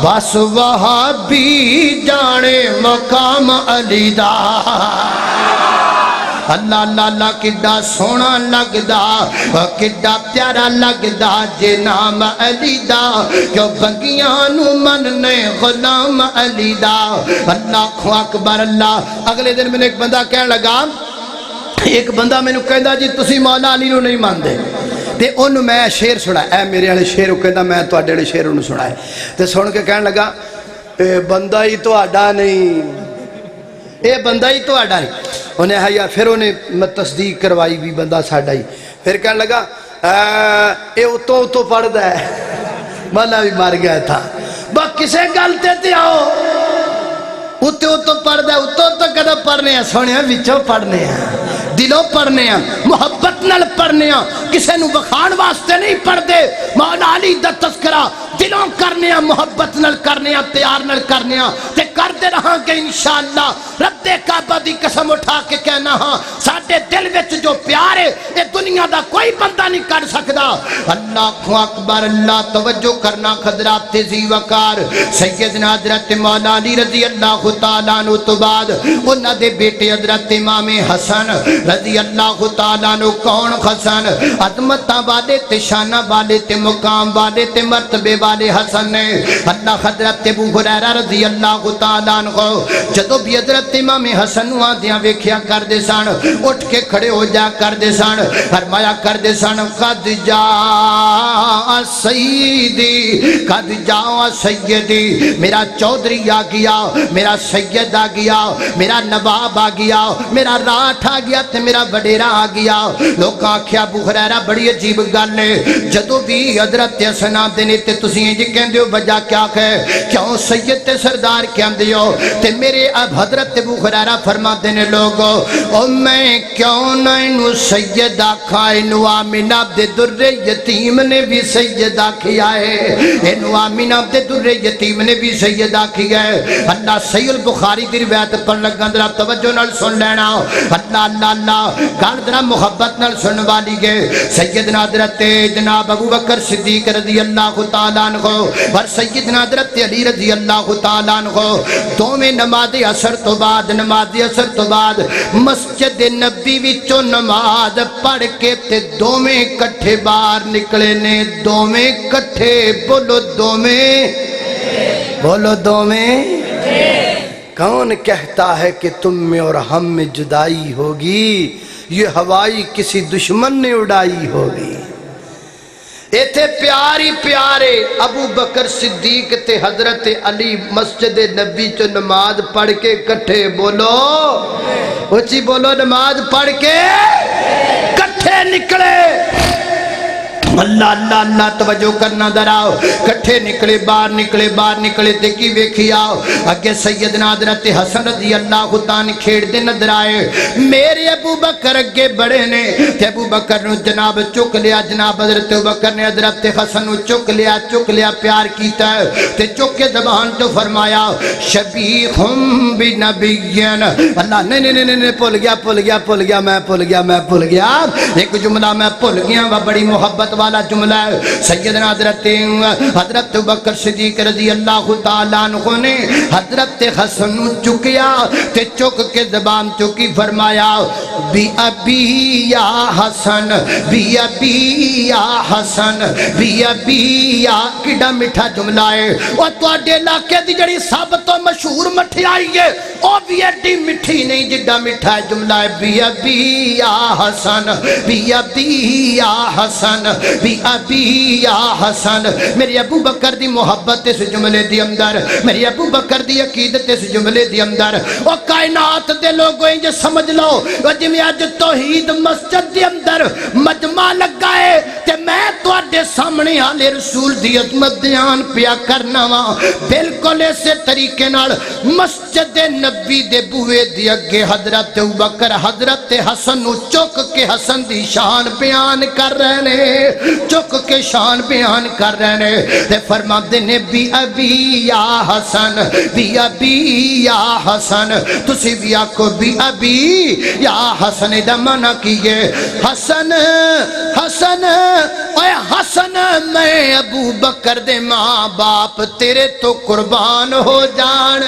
بس وہابی جانے مقام علی دا اللہ اللہ اللہ کڈا سونا لگدا کڈا پیارا لگدا جے نام علی دا کیوں بگیاں نو مننے غلام علی دا اللہ اکبر اللہ اگلے دن میں نے ایک بندہ کہنے لگا ایک بندہ میں نے کہندا جی تسی مولا علی نو نہیں ماندے تے انہوں میں شیر سنا اے میرے والے شیر کہندا میں تواڈے والے شیر انہوں سنا ہے تے سن کے کہنے لگا اے بندہ ہی تہاڈا نہیں اے بندہ ہی تہاڈا نہیں انہیں ہے یا پھر انہیں تصدیق کروائی بھی بندہ ساڑھا ہی پھر کہنے لگا اے اتو پڑھ دا ہے مولا بھی مار گیا تھا بس کسے گلتے تھے آؤ اتو پڑھ دا اتو کدھا پڑھنے ہیں سونے ہیں وچوں پڑھنے ہیں دلوں پڑھنے ہیں محبت نل پڑھنے ہیں کسے نو بخان واسطے نہیں پڑھ دے مولا علی دا تذکرہ دلوں کرنے ہیں محبت نل کرنے ہیں پیار نل کرنے ہیں تے کرتے رہاں گے انشاءاللہ رب کعبہ دی قسم اٹھا کے کہنا ہاں ساڈے دل وچ جو پیار ہے اے دنیا دا کوئی بندہ نہیں کر سکدا اللہ اکبر اللہ توجہ کرنا حضرات تیزی وقار سیدنا حضرت مولا علی رضی اللہ تعالیٰ عنہ تو بعد انہاں دے بیٹے حضرت امام حسن رضی اللہ تعالیٰ عنہ کون حسن عظمتاں والے تے شانہ والے تے مقام والے تے مرتبے والے حسن نے اللہ حضرت ابو ہریرہ رضی اللہ تعالیٰ عنہ جدو بھی حضرت امام حسن نو آدیاں ویکھیا کر دے سن اٹھ کے کھڑے ہو جا کر دے سن فرمایا کر دے سن قد جا سیدی قد جا سیدی میرا چودھری آ گیا میرا سید آ گیا میرا نواب آ گیا میرا راٹھ آ گیا تے میرا وڈیرا آ گیا لوگ آکھیا ابو ہریرہ بڑی عجیب گل ہے جدو بھی حضرت حسن آندے نے تے تسی انج کہندے ہو وجہ کیا ہے کیوں سید تے سردار کہندے ہو تے میرے اب حضرت ابو ہریرہ فرماتے نے لوگو او میں کیوں نہ انو سید آکھا انو آمینہ دے در یتیم نے بھی سید آکھیا ہے انو آمینہ دے در یتیم نے بھی سید آکھیا ہے اللہ صحیح البخاری دی روایت پر لگا ذرا توجہ نال سن لینا اللہ اللہ اللہ گل ذرا محبت نال سن والی گئے سیدنا حضرت جناب ابو بکر صدیق رضی اللہ تعالیٰ عنہ اور سیدنا حضرت علی رضی اللہ تعالیٰ عنہ دو میں نماز عصر تو بعد مسجد نبی وچوں نماز پڑھ کے تے دو میں کٹھے باہر نکلے نے دو میں کٹھے بولو دو میں کون کہتا ہے کہ تم میں اور ہم میں جدائی ہوگی یہ ہوائی کسی دشمن نے اڑائی ہوگی ایتھے پیاری پیارے ابو بکر صدیق تے حضرت علی مسجد نبی چو نماز پڑھ کے کٹھے بولو اچھی بولو نماز پڑھ کے کٹھے نکلے اللہ اللہ اللہ توجہ کرنا دراؤ کٹھے نکلے باہر نکلے تے کی ویکھی آؤ اگے سیدنا حضرت حسن رضی اللہ تعالیٰ کھیڑ دے نظر آئے میرے ابو بکر اگے بڑے نے تے ابو بکر نو جناب چک لیا جناب حضرت ابو بکر نے حضرت حسن نو چک لیا پیار کیتا ہے تے چک کے زبان تو فرمایا شبیہم بنبیین اللہ نہیں پھول گیا میں بھول گیا ایک جملہ میں بھول گیا وہ بڑی محبت والا جملہ ہے سیدنا حضرت بکر صدیق رضی اللہ تعالیٰ عنہ نے حضرت حسن چکیا تے چک کے زبان چکی فرمایا بی ابی یا حسن بی ابی یا حسن بی ابی یا کڈا میٹھا جملہ ہے اور تو اڈے علاقے دی جڑی سب تو مشہور مٹھائی ہے او بھی ایڈی مٹھی نہیں جڈا میٹھا جملہ ہے بی ابی یا حسن بی ابی یا حسن بی ابی یا حسن میری ابو بکر دی محبت اس جملے دی اندر میری ابو بکر دی عقیدت اس جملے دی اندر او کائنات دے لوگوں یہ سمجھ لو جی میں آج توحید مسجد دی اندر مجمع لگا ہے تے میں تو اڈے سامنے آلے رسول دی عظمت بیان پیا کرنا وا بالکل ایسے طریقے نال مسجد نبی دے بوئے دی اگے حضرت ابو بکر حضرت حسن نو چک کے حسن دی شان بیان کر رہے نے چک کے شان بیان کر رہے ہیں تے فرما دینے بی ابی یا حسن بی ابی یا حسن تسی بھی آکو بی ابی یا حسن دا منع کیے حسن اے حسن میں ابو بکر دے ماں باپ تیرے تو قربان ہو جان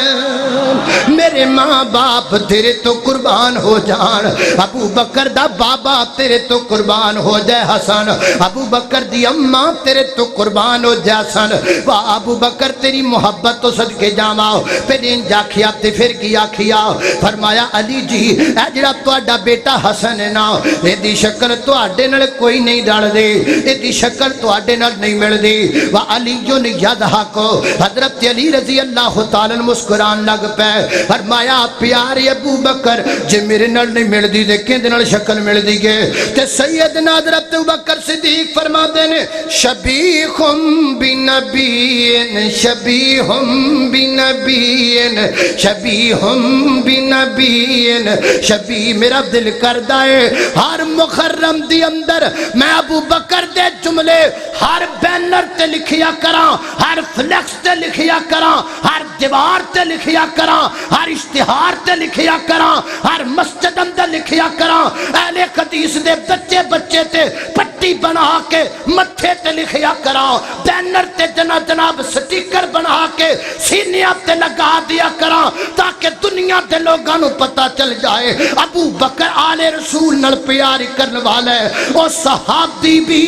میرے ماں باپ تیرے تو قربان ہو جان ابو بکر دا بابا تیرے تو قربان ہو جائے حسن ابو بکر دی اماں تیرے تو قربان ہو جاسن واہ ابو بکر تیری محبت تو صدقے جاماؤ پھر ان جا کھیا تے پھر کیا کھیا فرمایا علی جی اے جڑا تہاڈا بیٹا حسن ہے نا اے دی شکل تہاڈے نال کوئی نہیں ڈال دے اے دی شکل تہاڈے نال نہیں مل دی وا علی جو نے یضحک حضرت علی رضی اللہ تعالی مسکران لگ پے فرمایا پیارے ابو بکر جے میرے نال نہیں مل دی تے کیندے نال شکل مل دی گے تے سیدنا حضرت ابو بکر صدیق فرما دینے شبیہم بنبیین شبیہم بنبیین شبیہم بنبیین شبیہ میرا دل کردہ ہے ہر محرم دی اندر میں ابو بکر دے جملے ہر بینر تے لکھیا کراں، ہر فلیکس تے لکھیا کراں، ہر دیوار تے لکھیا کراں، ہر اشتہار تے لکھیا کراں، ہر مسجد اندر لکھیا کراں، اہل حدیث دے بچے بچے تے پٹی بنا کے متھے تے لکھیا کراں، بینر تے جناب سٹیکر بنا کے سینیاں تے لگا دیا کراں، تاکہ دنیا دے لوگاں نو پتہ چل جائے ابو بکر آل رسول نال پیار کرن والا ہے، اور صحابی بھی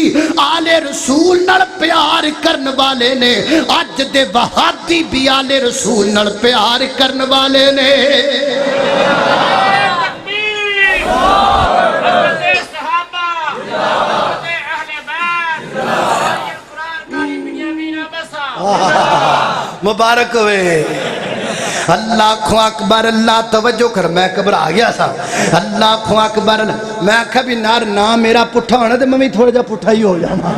آل رسول نال پیار کرن والے نے، اج دے وہابی بھی آل رسول نال پیار کرن والے نے۔ تکبیر، حضرت صحابہ، حضرت اہل بیت، قرآن کاری بنیامین عباسہ، مبارک ہوئے۔ اللہ اکبر، اللہ توجہ کر، میں گھبرا گیا سا، اللہ اکبر، میں آکھا بھی نار نہ میرا پٹھا ہونا تے میں تھوڑا جا پٹھا ہی ہو جانا،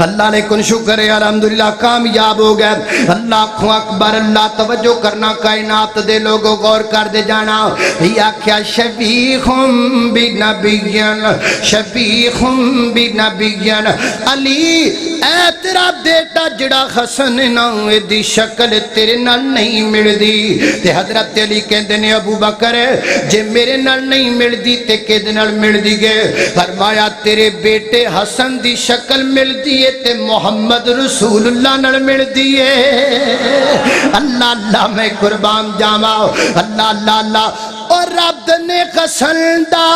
اللہ نے کن شکر ہے الحمدللہ کامیاب ہو گئے۔ اللہ اکبر، اللہ توجہ کرنا، کائنات دے لوگوں غور کر دے جانا، یا کیا شبیہم بنبیین، شبیہم بنبیین، علی اے تیرا بیٹا جڑا حسن نام دی شکل تیرے نال نہیں مل دی، تے حضرت علی کہندے نے ابو بکر جے میرے نال نہیں مل دی تے کدے نال مل دی گے؟ فرمایا تیرے بیٹے حسن دی شکل مل دیئے تے محمد رسول اللہ نال مل دیئے۔ اللہ اللہ میں قربان جاما، اللہ اللہ اللہ، اور رب نے قسندہ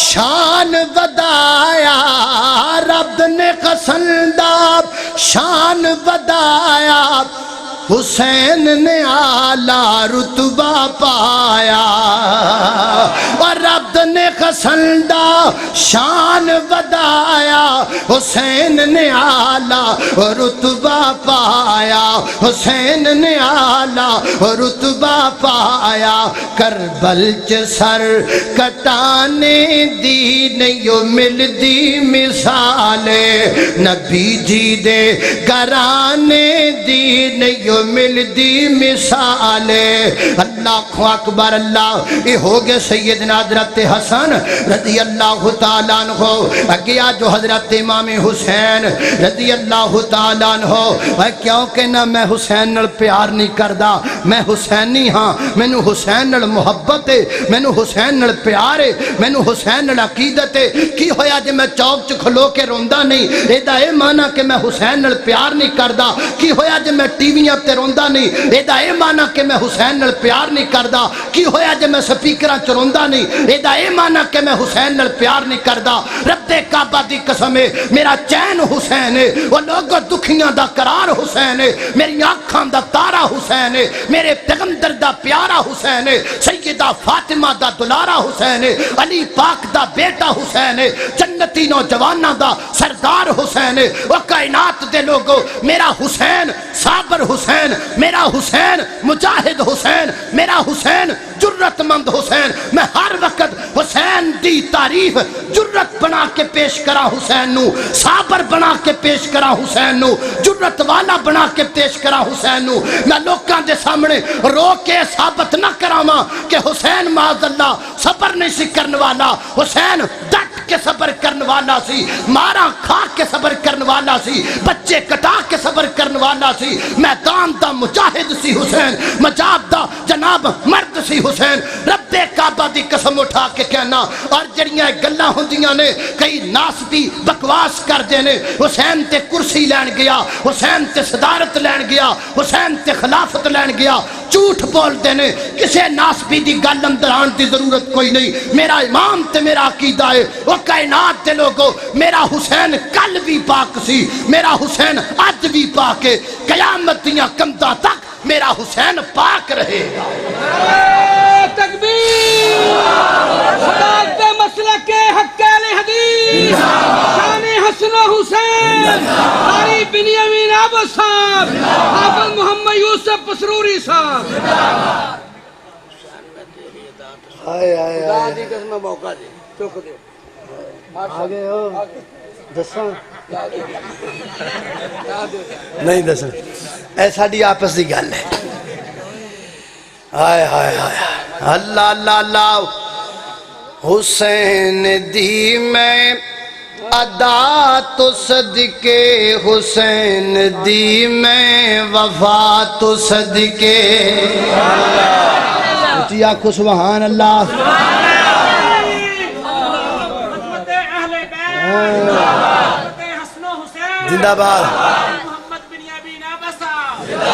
شان ودایا، رب نے قسندہ شان ودایا، حسین نے اعلیٰ رتبہ پایا، اور رب نے قسندہ شان ودایا، حسین نے اعلیٰ رتبہ پایا، حسین نے اعلیٰ رتبہ پایا، کربل چ سر کٹانے دی نہیں ملدی مثال، نبی جی دے گھرانے دی نہیں مل دی مثال۔ اللہ اکبر، اللہ یہ ہو گئے سیدنا حضرت حسن رضی اللہ تعالیٰ عنہ، گیا جو حضرت امام حسین رضی اللہ تعالیٰ عنہ، کیونکہ نہ میں حسین نال پیار نہیں کردا، میں حسینی ہاں، میں نو حسین نال محبت ہے، میں نو حسین نال پیار ہے، میں نو حسین نال عقیدت ہے۔ کی ہویا جے میں چوک چ کھلو کے روندا نہیں، ایدہ اے مانا کہ میں حسین نال پیار نہیں کردا؟ کی ہویا جے میں ٹی ویاں تے روندا نہیں، ایدہ اے مانا کہ میں حسین نال پیار نہیں کردا؟ کی ہویا جے میں سپیکراں چ روندا نہیں، ایدہ اے مانا کہ میں حسین نال پیار نہیں کردا؟ رب کعبہ دی قسم ہے، میرا چین حسین ہے، وہ لوگوں دکھیاں دا قرار حسین ہے، میری آنکھاں دا تارا حسین ہے، میرے پیغمبر دا پیارا حسین ہے، سیدہ فاطمہ دا دلارا حسین ہے، علی پاک دا بیٹا حسین ہے، جنتی نوجواناں دا سردار حسین ہے۔ وہ کائنات دے لوگوں، میرا حسین صابر حسین، میرا حسین مجاہد حسین، میرا حسین جرت مند حسین، میں ہر وقت حسین دی تعریف جرت بنا کے پیش کرا حسین نو، صابر بنا کے پیش کرا حسین نو، جرت والا بنا کے پیش کرا حسین نو۔ میں لوکاں دے سامنے رو کے ثابت نہ کراواں کہ حسین معاذ اللہ صبر نہیں سی کرن والا، حسین ڈٹ کے صبر کرن والا سی، مارا کھا کے صبر کرن والا سی، بچے کٹا کے صبر کرن والا سی، میدان دا مجاہد سی حسین، مجاب دا جناب مرد سی حسین۔ رب کعبہ دی قسم اٹھا کے کہنا، اور جڑیاں گلاں ہوندیاں نے کئی ناس بھی بکواس کر دینے، حسین تے کرسی لین گیا، حسین تے صدارت لین گیا، حسین تے خلافت لین گیا، جھوٹ بول دینے، کسے ناس بھی دی گل اندر آن دی ضرورت کوئی نہیں۔ میرا امام تے میرا عقیدہ ہے، وہ کائنات دے لوگوں، میرا حسین کل بھی پاک سی، میرا حسین آج بھی پاک ہے، قیامت دیاں قیامتاں تک میرا حسین پاک رہے گا۔ تکبیر، صداقت مسلک حق اہل حدیث، شان حسن و حسین، قاری بنیامین عباس صاحب، حافظ محمد یوسف پسروری صاحب۔ خدا دی قسم موقع دے، چک دے آگے ہو دساں نہیں دساں، اے ساڈی آپس دی گل ہے۔ آئے آئے آئے اللہ اللہ اللہ، حسین دی میں ادا تو صدقے حسین دی میں وفا تو صدقے اچھی آنکھو سبحان اللہ زندہ باد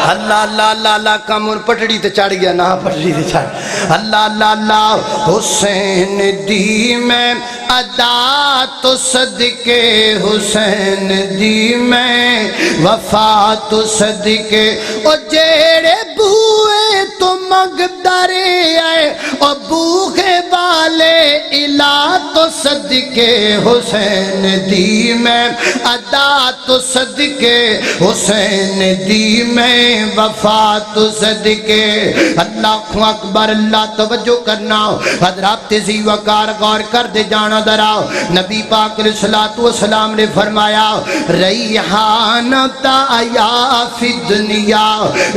اللہ اللہ اللہ اللہ کامون پٹڑی تے چڑھ گیا نا پٹڑی تے چڑھ اللہ اللہ اللہ حسین دی میں ادا تو صدقے حسین دی میں وفا تو صدقے او جیڑے بوئے تو مقدرے آئے او بوہے والے الہ تو صدقے حسین دی میں ادا تو صدقے حسین دی میں وفا تو صدقے اللہ اکبر اللہ توجہ کرنا حضرات تیزی وقار غور کر دے جانا دراؤ نبی پاک علیہ السلام نے فرمایا ریحانتا یا فی الدنیا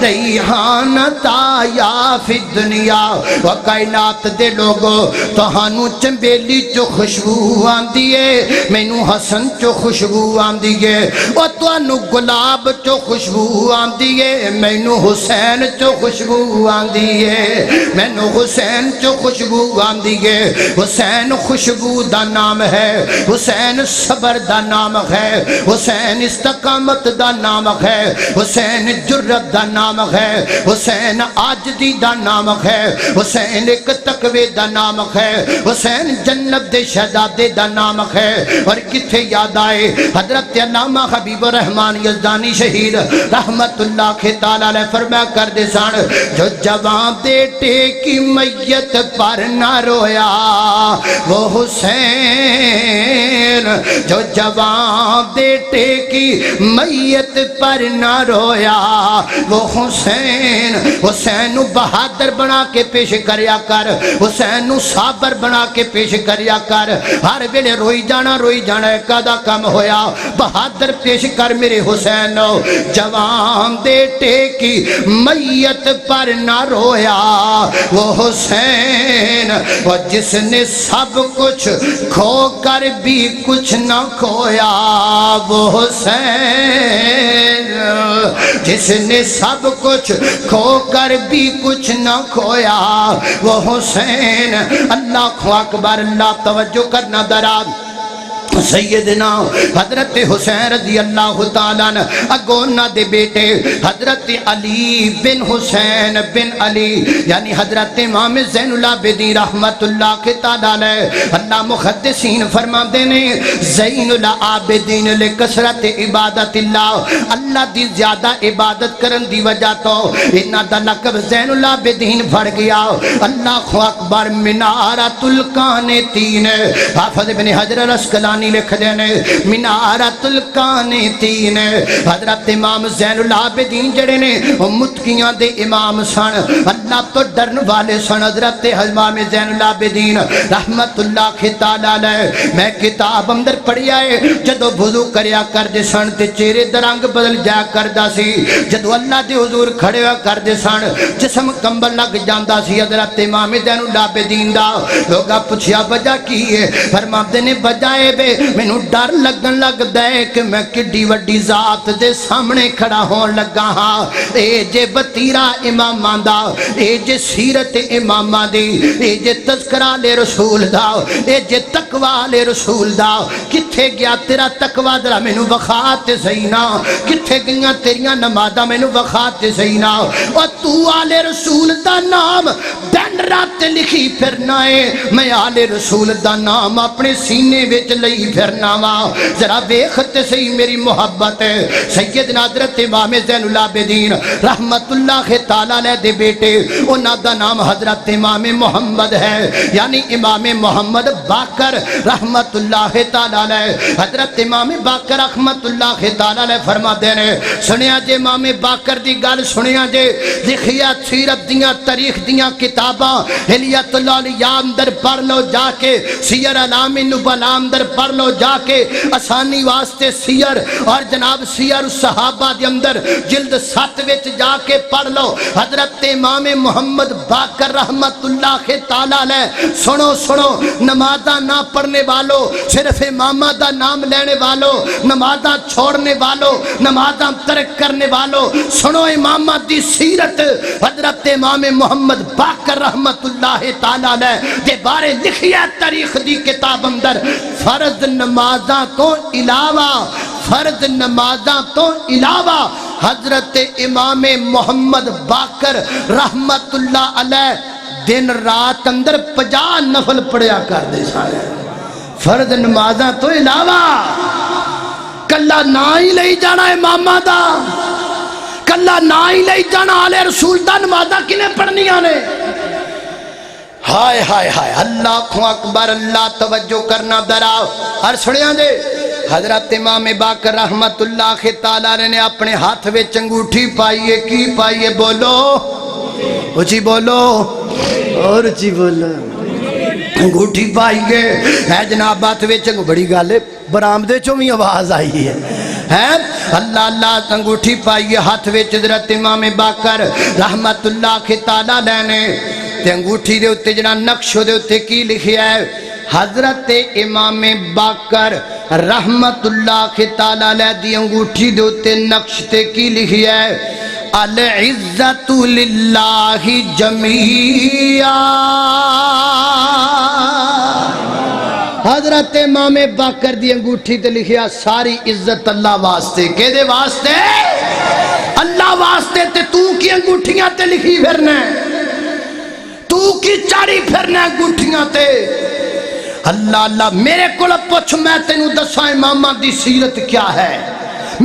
ریحانتا یا فی الدنیا و کائنات دے لوگو تہانو چنبیلی چو خوشبو آن دیئے مینو حسن چو خوشبو آن دیئے و توانو گلاب چو خوشبو آن دیئے مینو حسین چو خوشبو آن دیئے مینو حسین چو خوشبو آن دیئے حسین خوشبو دا نام ہے حسین صبر دا نام ہے حسین استقامت دا نام ہے حسین جرت دا نام ہے حسین عاجزی دا نام ہے حسین ایک تقوی دا نام ہے حسین جنت دے شہزادے دا نام ہے اور کتھے یاد آئے حضرت علامہ حبیب الرحمن یزدانی شہید رحمت اللہ کے تعالیٰ علیہ فرمایا کر دے سان جو جوان بیٹے کی میت پر نہ رویا وہ حسین جو جوان بیٹے کی میت پر نہ رویا وہ حسین حسین بہادر بنا کے پیش کریا کر حسین صابر بنا کے پیش کریا کر ہر ویلے روئی جانا کدا کم ہویا بہادر پیش کر میرے حسین جوان بیٹے کی میت پر نہ رویا وہ حسین وہ جس نے سب کچھ کھو کر بھی کچھ نہ کھویا وہ حسین جس نے سب کچھ کھو کر بھی کچھ نہ کھویا وہ حسین اللہ اکبر اللہ توجہ کرنا دراد سیدنا حضرت حسین رضی اللہ تعالیٰ اگونا دے بیٹے حضرت علی بن حسین بن علی یعنی حضرت امام زین العابدین رحمت اللہ کے تعالیٰ اللہ محدثین فرما دینے زین العابدین لکثرت عبادت اللہ دی زیادہ عبادت کرن دی وجہ تو انہا دا لقب زین العابدین پھڑ گیا اللہ اکبر منارت القانتین حافظ ابن حجر الاسقلانی لکھ دینے منارت القانتین حضرت امام زین العابدین جڑے نے متقیاں دے امام سن اللہ تو ڈرن والے سن حضرت امام زین العابدین رحمت اللہ کے تعالیٰ میں کتاب اندر پڑھیا ہے جدو وضو کریا کر دے سن تے چہرے درنگ بدل جایا کردا سی جدو اللہ دے حضور کھڑے ہوا کر دے سن جسم کمبل لگ جاندا سی حضرت امام زین العابدین دا لوگا پوچھیا وجہ کی ہے فرماتے نے بجائے بے مینوں ڈر لگن لگ دے کہ میں کڈی وڈی ذات دے سامنے کھڑا ہون لگا ہاں اے جے بتیرا اماماں دا اے جے سیرت اماماں دی اے جے تذکرہ لے رسول دا اے جے تقوی لے رسول دا کتھے گیا تیرا تقوی ذرا مینوں وکھا تے صحیح نا کتھے گئیاں تیریاں نمازاں مینوں وکھا تے صحیح نا او تو آلے رسول دا نام دن رات لکھی پھرنا ہے میں آلے رسول دا نام اپنے سینے وچ لئی پھرنا وا ذرا ویکھتے صحیح میری محبت ہے سیدنا حضرت امام زین العابدین رحمت اللہ تعالیٰ علیہ دے بیٹے انہاں دا نام حضرت امام محمد ہے یعنی امام محمد باقر رحمت اللہ تعالیٰ علیہ حضرت امام باقر رحمت اللہ تعالیٰ علیہ فرما دینے سنیا جے امام باقر دی گل سنیا جے لکھیا سیرت دیاں تاریخ دیاں کتاباں کتاباں ہلیت الاولیاء اندر پڑھ لو جا کے، سیر اعلام النبلاء اندر پڑھ لو جا کے، آسانی واسطے سیر اور جناب سیر الصحابہ دے اندر جلد 7 وچ جا کے پڑھ لو۔ حضرت امام محمد باقر رحمت اللہ تعالی علیہ، سنو سنو نمازاں نہ پڑھنے والو، صرف امامہ دا نام لینے والو، نمازاں چھوڑنے والو، نمازاں ترک کرنے والو، سنو امامہ دی سیرت۔ حضرت امام محمد باقر رحمت اللہ تعالی علیہ دے بارے لکھی ہے تاریخ دی کتاب اندر، فرض نمازاں تو علاوہ، فرض نمازاں تو علاوہ حضرت امام محمد باقر رحمت اللہ علیہ دن رات اندر 50 نفل پڑھیا کر دے سارے، فرض نمازاں تو علاوہ۔ کلا نہ ہی لئی جانا امامہ دا، کلا نہ ہی لئی جانا آل رسول دا، نمازاں کنے پڑھنیاں نے؟ ہائے ہائے ہائے، اللہ اکبر، اللہ توجہ کرنا دراؤ۔ اور سنیاں دے حضرت امام باقر رحمت اللہ تعالی نے اپنے ہاتھ میں انگوٹھی پائیے، کی پائیے؟ بولو اچھی بولو اور اچھی بولو، انگوٹھی پائیے ہے جناب ہاتھ میں، بڑی گل ہے، برآمدے چوں بھی آواز آئی ہے، اللہ اللہ، انگوٹھی پائیے ہاتھ میں حضرت امام باقر رحمت اللہ تعالی نے، تے انگوٹھی دے اتے جنا نقش دے اتے کی لکھیا ہے؟ حضرت امام باقر رحمت اللہ تعالی علیہ دی انگوٹھی دے اتے نقش تے کی لکھیا ہے؟ العزت للہ جمیعا۔ حضرت امام باقر دی انگوٹھی تے لکھیا ساری عزت اللہ واسطے، کہ دے واسطے؟ اللہ واسطے۔ تے تو کی انگوٹھیاں تے لکھی پھرنا ہے، تو کی چاڑی پھرنا ہے انگوٹھیاں تے؟ اللہ اللہ، میرے کو پوچھ میں تینوں دساں امامہ دی سیرت کیا ہے،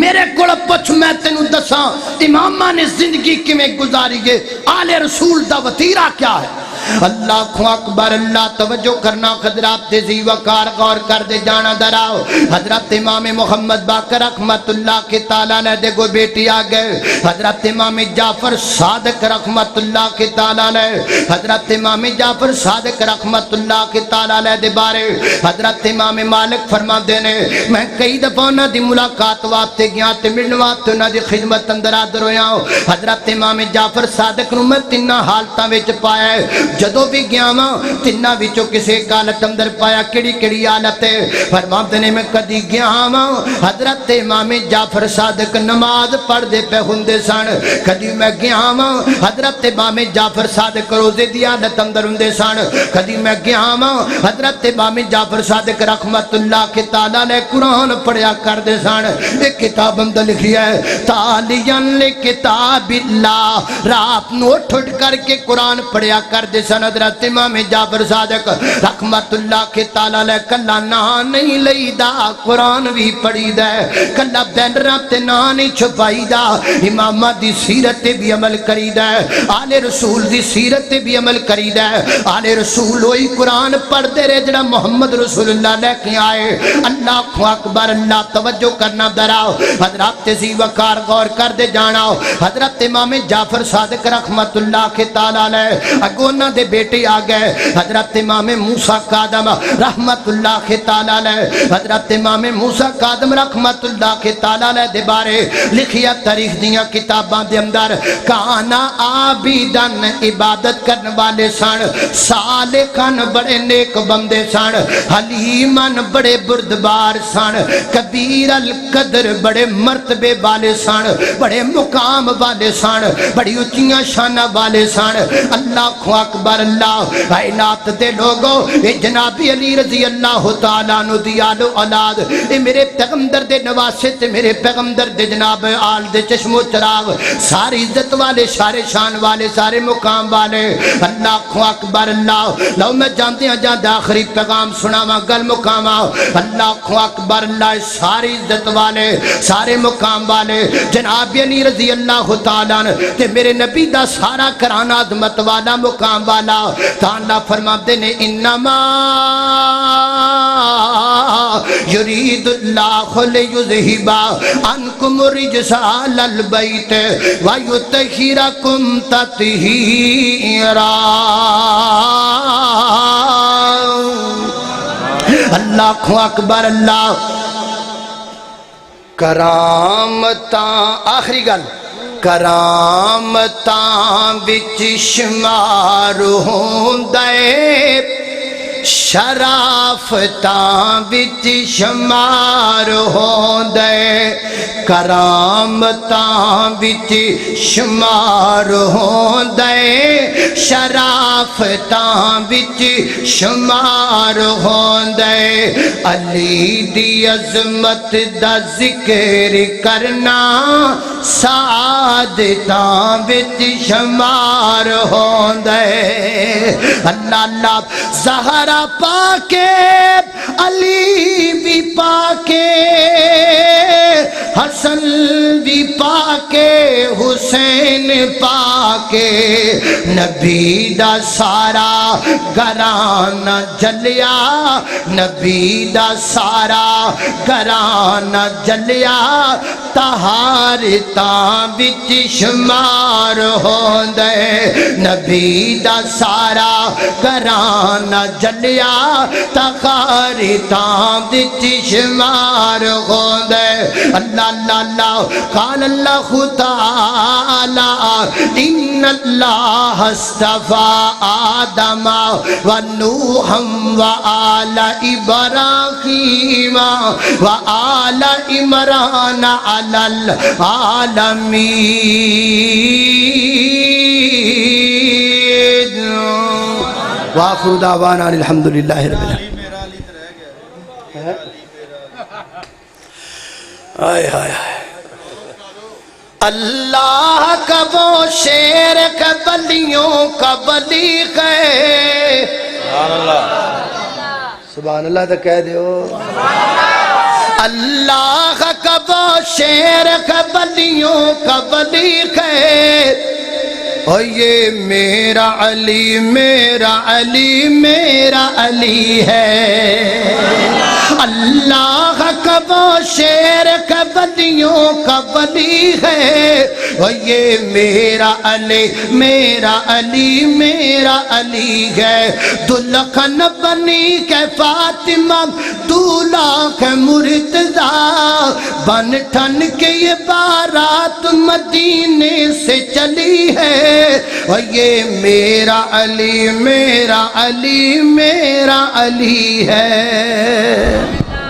میرے کو پوچھ میں تینوں دساں امامہ نے زندگی کیویں گزاری ہے، آل رسول دا وطیرہ کیا ہے۔ اللہ اکبر، اللہ توجہ کرنا حضرات دے زی وقار غور کر دے جانا دراؤ۔ حضرت امام محمد باقر رحمت اللہ کے تعالیٰ نے دے گو بیٹی آگئے، حضرت امام جعفر صادق رحمت اللہ کے تعالیٰ نے، حضرت امام جعفر صادق رحمت اللہ کے تعالیٰ نے دے بارے حضرت امام مالک فرما دینے، میں کئی دفعہ نہ دی ملاقات واسطے گیا تے ملن واسطے نہ دی خدمت اندر حاضر ہویا ہوں۔ حضرت امام جعفر صادق نو میں تینہ حالتاں وچ پایا ہے، جدو بھی گیا ماں تنہ وچوں کسے حالت اندر پایا، کڑی کڑی حالت ہے؟ فرماتے دینے میں کدی گیا ماں حضرت امام جعفر صادق نماز پڑھ دے پہ ہندے سن، کدی میں گیا ماں حضرت امام جعفر صادق روزے دی حالت اندر ہندے سن، کدی میں گیا ماں حضرت امام جعفر صادق رحمت اللہ کے تعالیٰ نے قرآن پڑھیا کر دے سن۔ ایک کتاب اندر لکھی ہے تالین لکتاب اللہ، رات نو اٹھ کر کے قرآن پڑھیا کر دے سن حضرت امام جعفر صادق رحمت اللہ کے تعالیٰ لے۔ کلا نہ نہیں لئی دا قرآن بھی پڑھی دے، کلا بینرہ تے نہ نہیں چھپائی دا، امامہ دی سیرت بھی عمل کری دے، آل رسول دی سیرت بھی عمل کری دے۔ آل رسول ہوئی قرآن پڑھ دے رہے جڑا محمد رسول اللہ لے کے آئے۔ اللہ اکبر، اللہ توجہ کرنا دراؤ۔ حضرات تیزی وقار غور کر دے جانا، حضرت امام جعفر صادق رحمت اللہ کے تعالیٰ لے اگونا دے بیٹے آگئے، حضرت امام موسیٰ قادم رحمت اللہ کے تعالیٰ لے، حضرت امام موسیٰ قادم رحمت اللہ کے تعالیٰ لے دے بارے لکھیا تاریخ دیاں کتاباں دے اندر، کانا عابدن عبادت کرنے والے سن، صالحن بڑے نیک بندے سن، حلیمن بڑے بردبار سن، کبیر القدر بڑے مرتبے والے سن، بڑے مقام والے سن، بڑی اچھیاں شانہ والے سن۔ اللہ اکبر، اللہ کائنات دے لوگو، اے جناب علی رضی اللہ تعالیٰ عنہ دی آل و اولاد، اے میرے پیغمبر دے نواسے تے میرے پیغمبر دے جناب آل دے چشم و چراغ، ساری عزت والے، سارے شان والے، سارے مقام والے۔ اللہ اکبر، اللہ لو میں جانتے ہیں جان آخری پیغام سناواں گل مقامہ۔ اللہ اکبر، اللہ ساری عزت والے، سارے مقام والے، جناب علی رضی اللہ تعالیٰ عنہ تے میرے نبی دا سارا کرانہ عظمت والا مقام والا تعالیٰ فرماتے نے انما یرید اللہ لیذہب عنکم الرجس اہل البیت ویطہرکم تطہیرا۔ اللہ اکبر اللہ۔ کرامتاں آخری گل کرامتاں وچ شمار ہوندے شرافتاں وچ شمار ہوندے کرامتاں وچ شمار ہوندے شرافتاں وچ شمار ہوندے علی دی عظمت دا ذکر کرنا سعادتاں وچ شمار ہوندے۔ اللہ اللہ زہرا پاکے علی بھی پاکے حسن بھی پاکے حسین پاکے نبی دا سارا گھرانہ جلیا نبی دا سارا گھرانہ جلیا طہارتاں وچ شمار ہوندے نبی دا سارا گھرانہ جلیا طہارتاں وچ شمار ہوندے۔ اللہ اللہ اللہ قال اللہ تعالی ان اللہ اصطفى آدم ونوحا وآل ابراہیم وآل عمران علی العالمین۔ وآخر دعوانا الحمدللہ رب العالمین۔ آئے آئے آئے اللہ کا وہ شیر قبلیوں کا ولی ہے سبحان اللہ سبحان اللہ تو کہہ دیو اللہ کا وہ شیر قبلیوں کا ولی ہے اور یہ میرا علی میرا علی میرا علی ہے۔ اللہ کا وہ شیر قبلیوں کا ولی ہے اور یہ میرا علی میرا علی میرا علی ہے۔ دلہن بنی کے فاطمہ دولہا کے مرتضیٰ بن ٹھن کے یہ بارات مدینے سے چلی ہے اور یہ میرا علی میرا علی میرا علی ہے۔